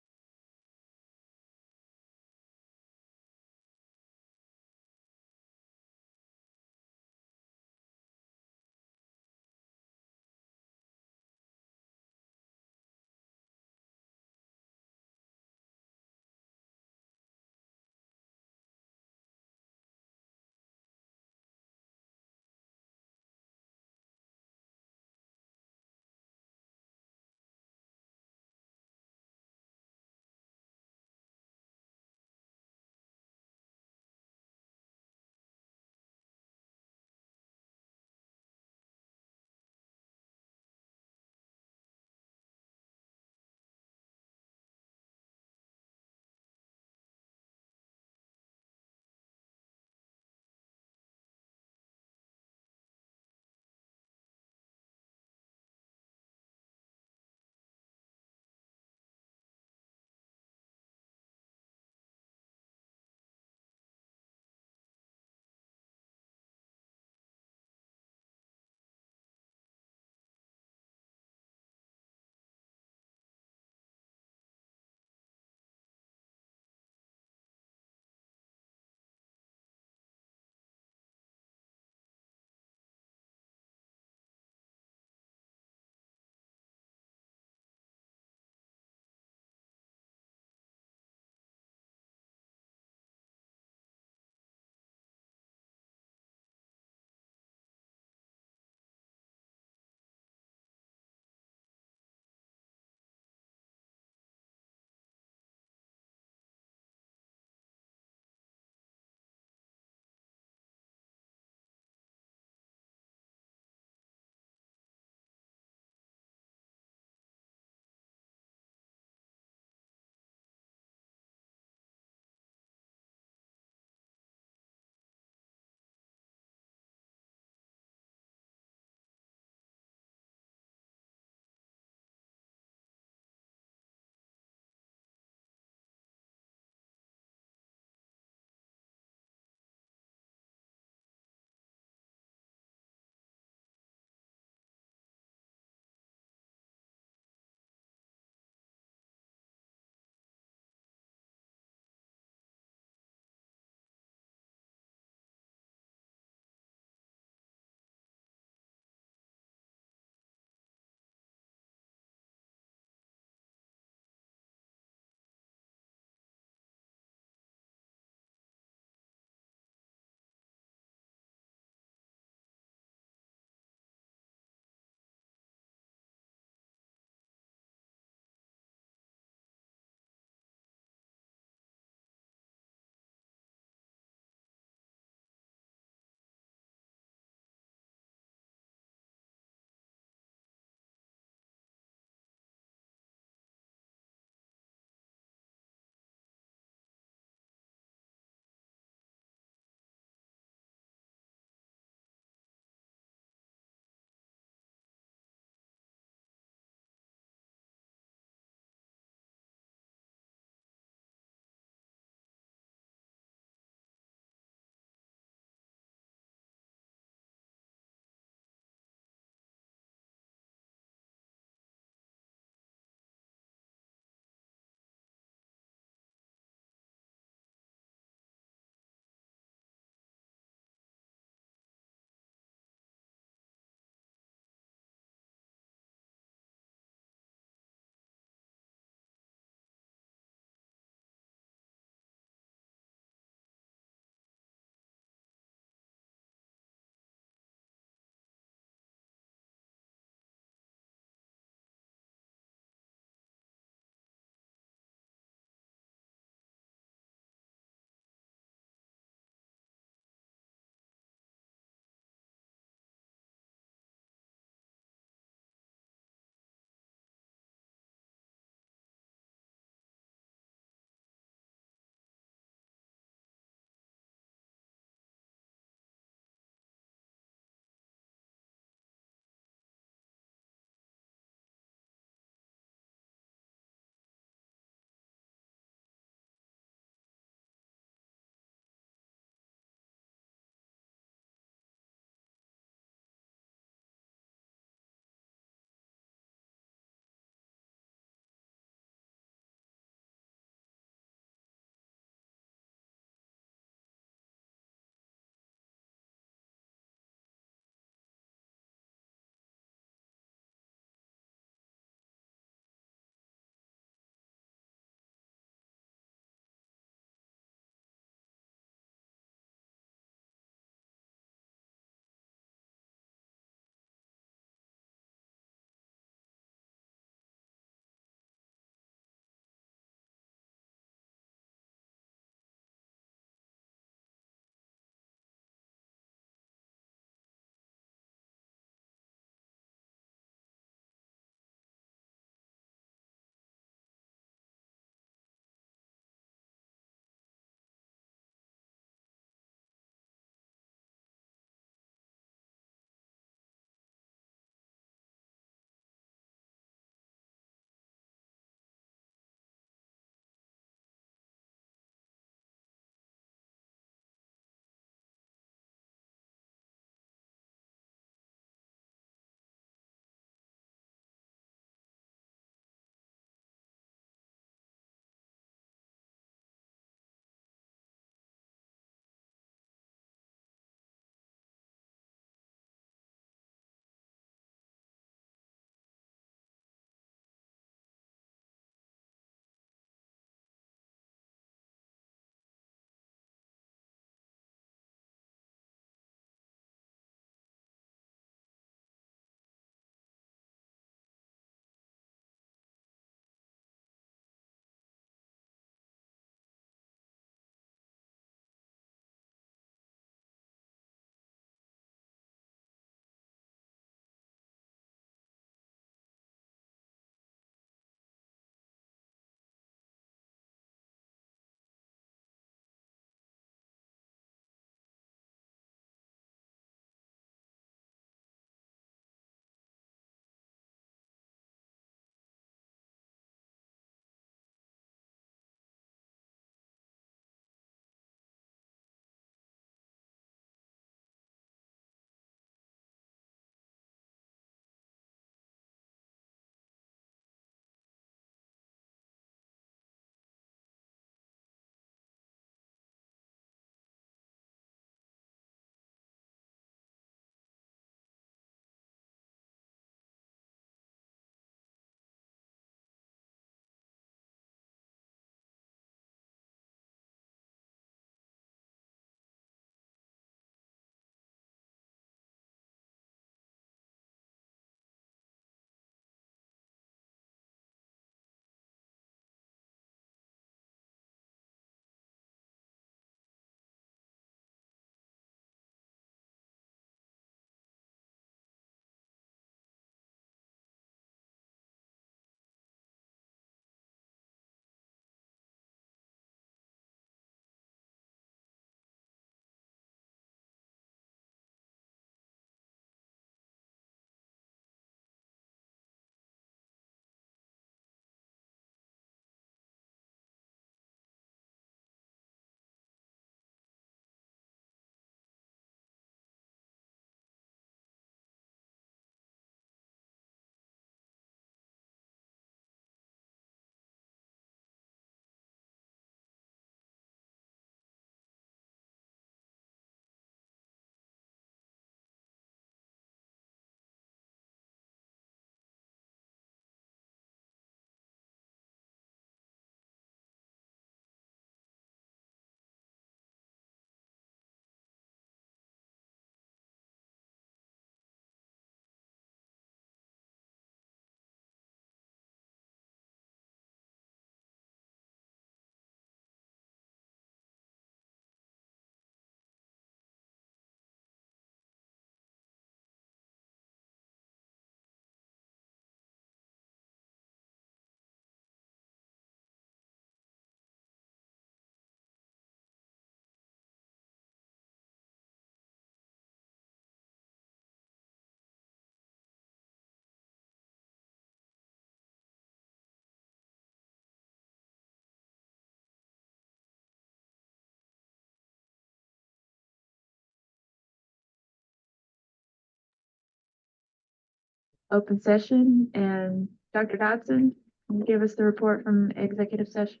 Speaker 1: open session, and Dr. Dodson, can you give us the report from executive session?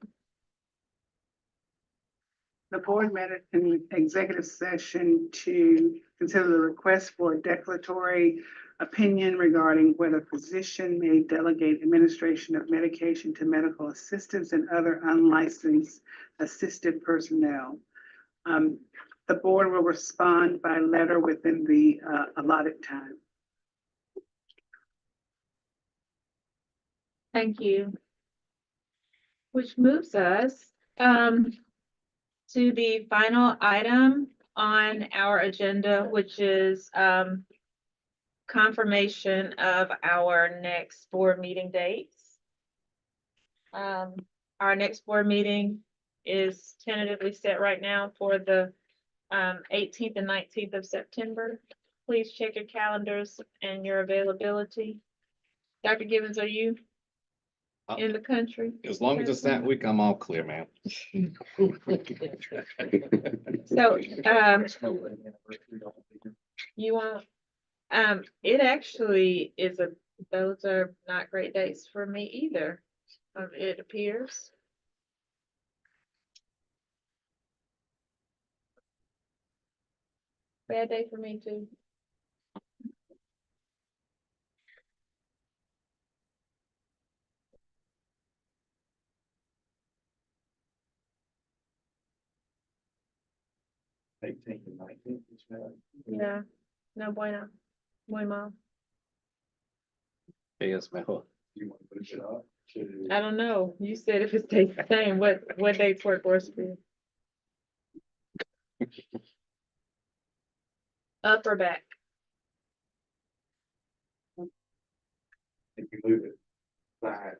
Speaker 2: The board met in executive session to consider the request for a declaratory opinion regarding whether physician may delegate administration of medication to medical assistants and other unlicensed assisted personnel. The board will respond by letter within the allotted time.
Speaker 1: Thank you. Which moves us to the final item on our agenda, which is confirmation of our next board meeting dates. Our next board meeting is tentatively set right now for the 18th and 19th of September. Please check your calendars and your availability. Dr. Gibbons, are you in the country?
Speaker 3: As long as it's that week, I'm all clear, man.
Speaker 1: So, you want, it actually is those are not great dates for me either, it appears. Bad day for me too.
Speaker 3: Eighteenth and nineteenth is bad.
Speaker 1: Yeah, no bueno, muy mal.
Speaker 3: Yes, ma'am. You want to push it up to?
Speaker 1: I don't know. You said if it stays the same, what dates work worse for you? Up or back?
Speaker 3: If you move it back,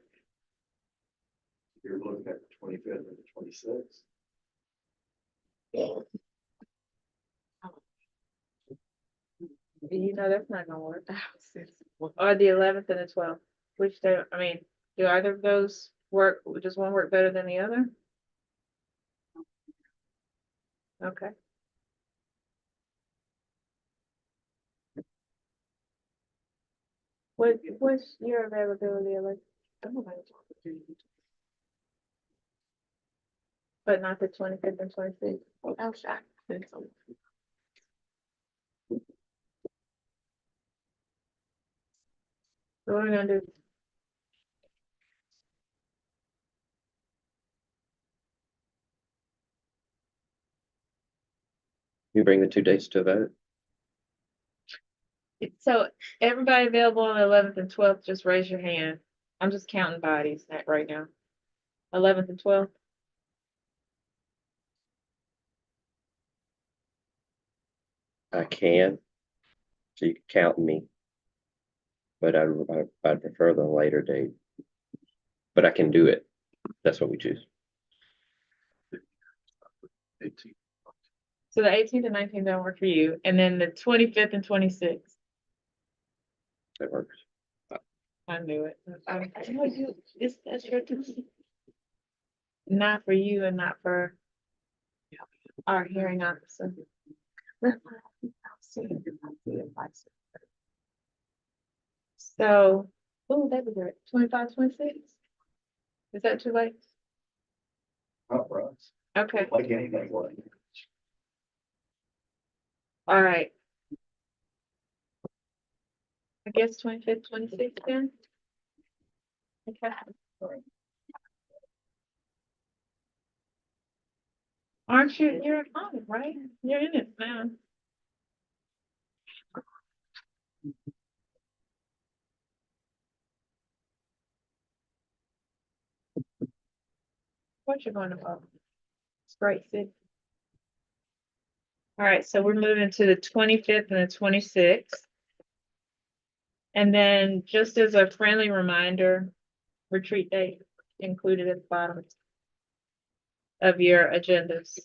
Speaker 3: you're looking at the 25th and the 26th.
Speaker 1: You know, that's not gonna work. Or the 11th and the 12th, which day, I mean, do either of those work? Does one work better than the other? Okay. What's your availability, Alexa? But not the 25th and 26th. Oh, shocked. So what are we gonna do?
Speaker 14: You bring the two dates to a vote?
Speaker 1: So everybody available on the 11th and 12th, just raise your hand. I'm just counting bodies right now. 11th and 12th.
Speaker 14: I can. So you can count me. But I'd prefer the later date. But I can do it. That's what we choose.
Speaker 3: 18th.
Speaker 1: So the 18th and 19th don't work for you, and then the 25th and 26th.
Speaker 14: That works.
Speaker 1: I knew it. I know you. That's your decision. Not for you and not for our hearing officer. So, oh, that'd be great. 25, 26. Is that too late?
Speaker 3: Not for us.
Speaker 1: Okay.
Speaker 3: Like anything, like.
Speaker 1: All right. I guess 25th, 26th then. Okay. Aren't you, you're at home, right? You're in it now. What you going to vote? It's great city. All right, so we're moving to the 25th and the 26th. And then just as a friendly reminder, retreat date included at the bottom of your agendas.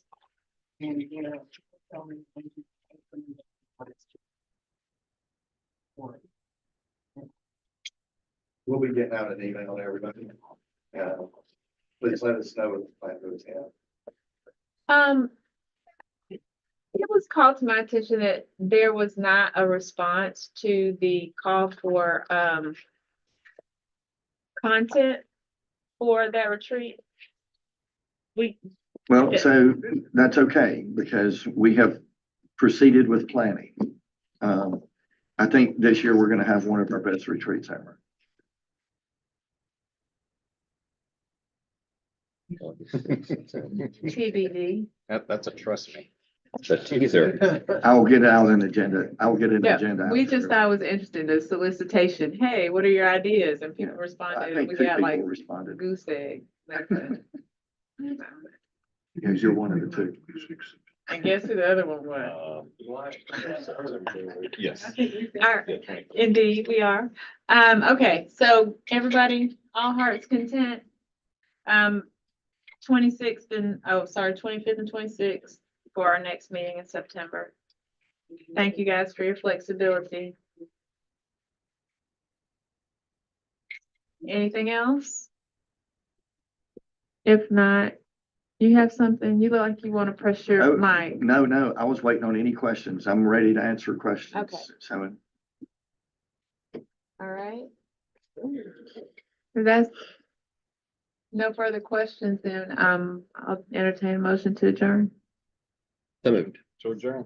Speaker 4: We'll be getting out an email to everybody. Please let us know what the plan goes.
Speaker 1: It was was called to my attention that there was not a response to the call for, content for that retreat.
Speaker 4: Well, so that's okay, because we have proceeded with planning. I think this year we're gonna have one of our best retreats ever.
Speaker 1: TBD.
Speaker 3: That's a trust me.
Speaker 14: It's a teaser.
Speaker 4: I'll get out an agenda. I'll get an
Speaker 1: Yeah,
Speaker 4: agenda. out
Speaker 1: we
Speaker 4: there.
Speaker 1: just thought it was interesting, the solicitation. Hey, what are your ideas? And people
Speaker 4: I
Speaker 1: responded, and
Speaker 4: think
Speaker 1: we
Speaker 4: two
Speaker 1: got
Speaker 4: people
Speaker 1: like
Speaker 4: responded,
Speaker 1: goose egg.
Speaker 4: because you're one of the two.
Speaker 1: And guess who the other one was?
Speaker 3: Yes.
Speaker 1: Indeed, we are. Okay, so everybody, all hearts content? 26th and, 25th and 26th for our next meeting in September. Thank you guys for your flexibility. Anything else? If not, you have something, you look like you want to press
Speaker 4: Oh,
Speaker 1: your mic.
Speaker 4: No, I was waiting on any questions. I'm ready to answer questions.
Speaker 1: Okay.
Speaker 4: So
Speaker 1: All right. If that's no further questions, then I'll entertain a motion to adjourn.
Speaker 14: So moved.
Speaker 3: So adjourn.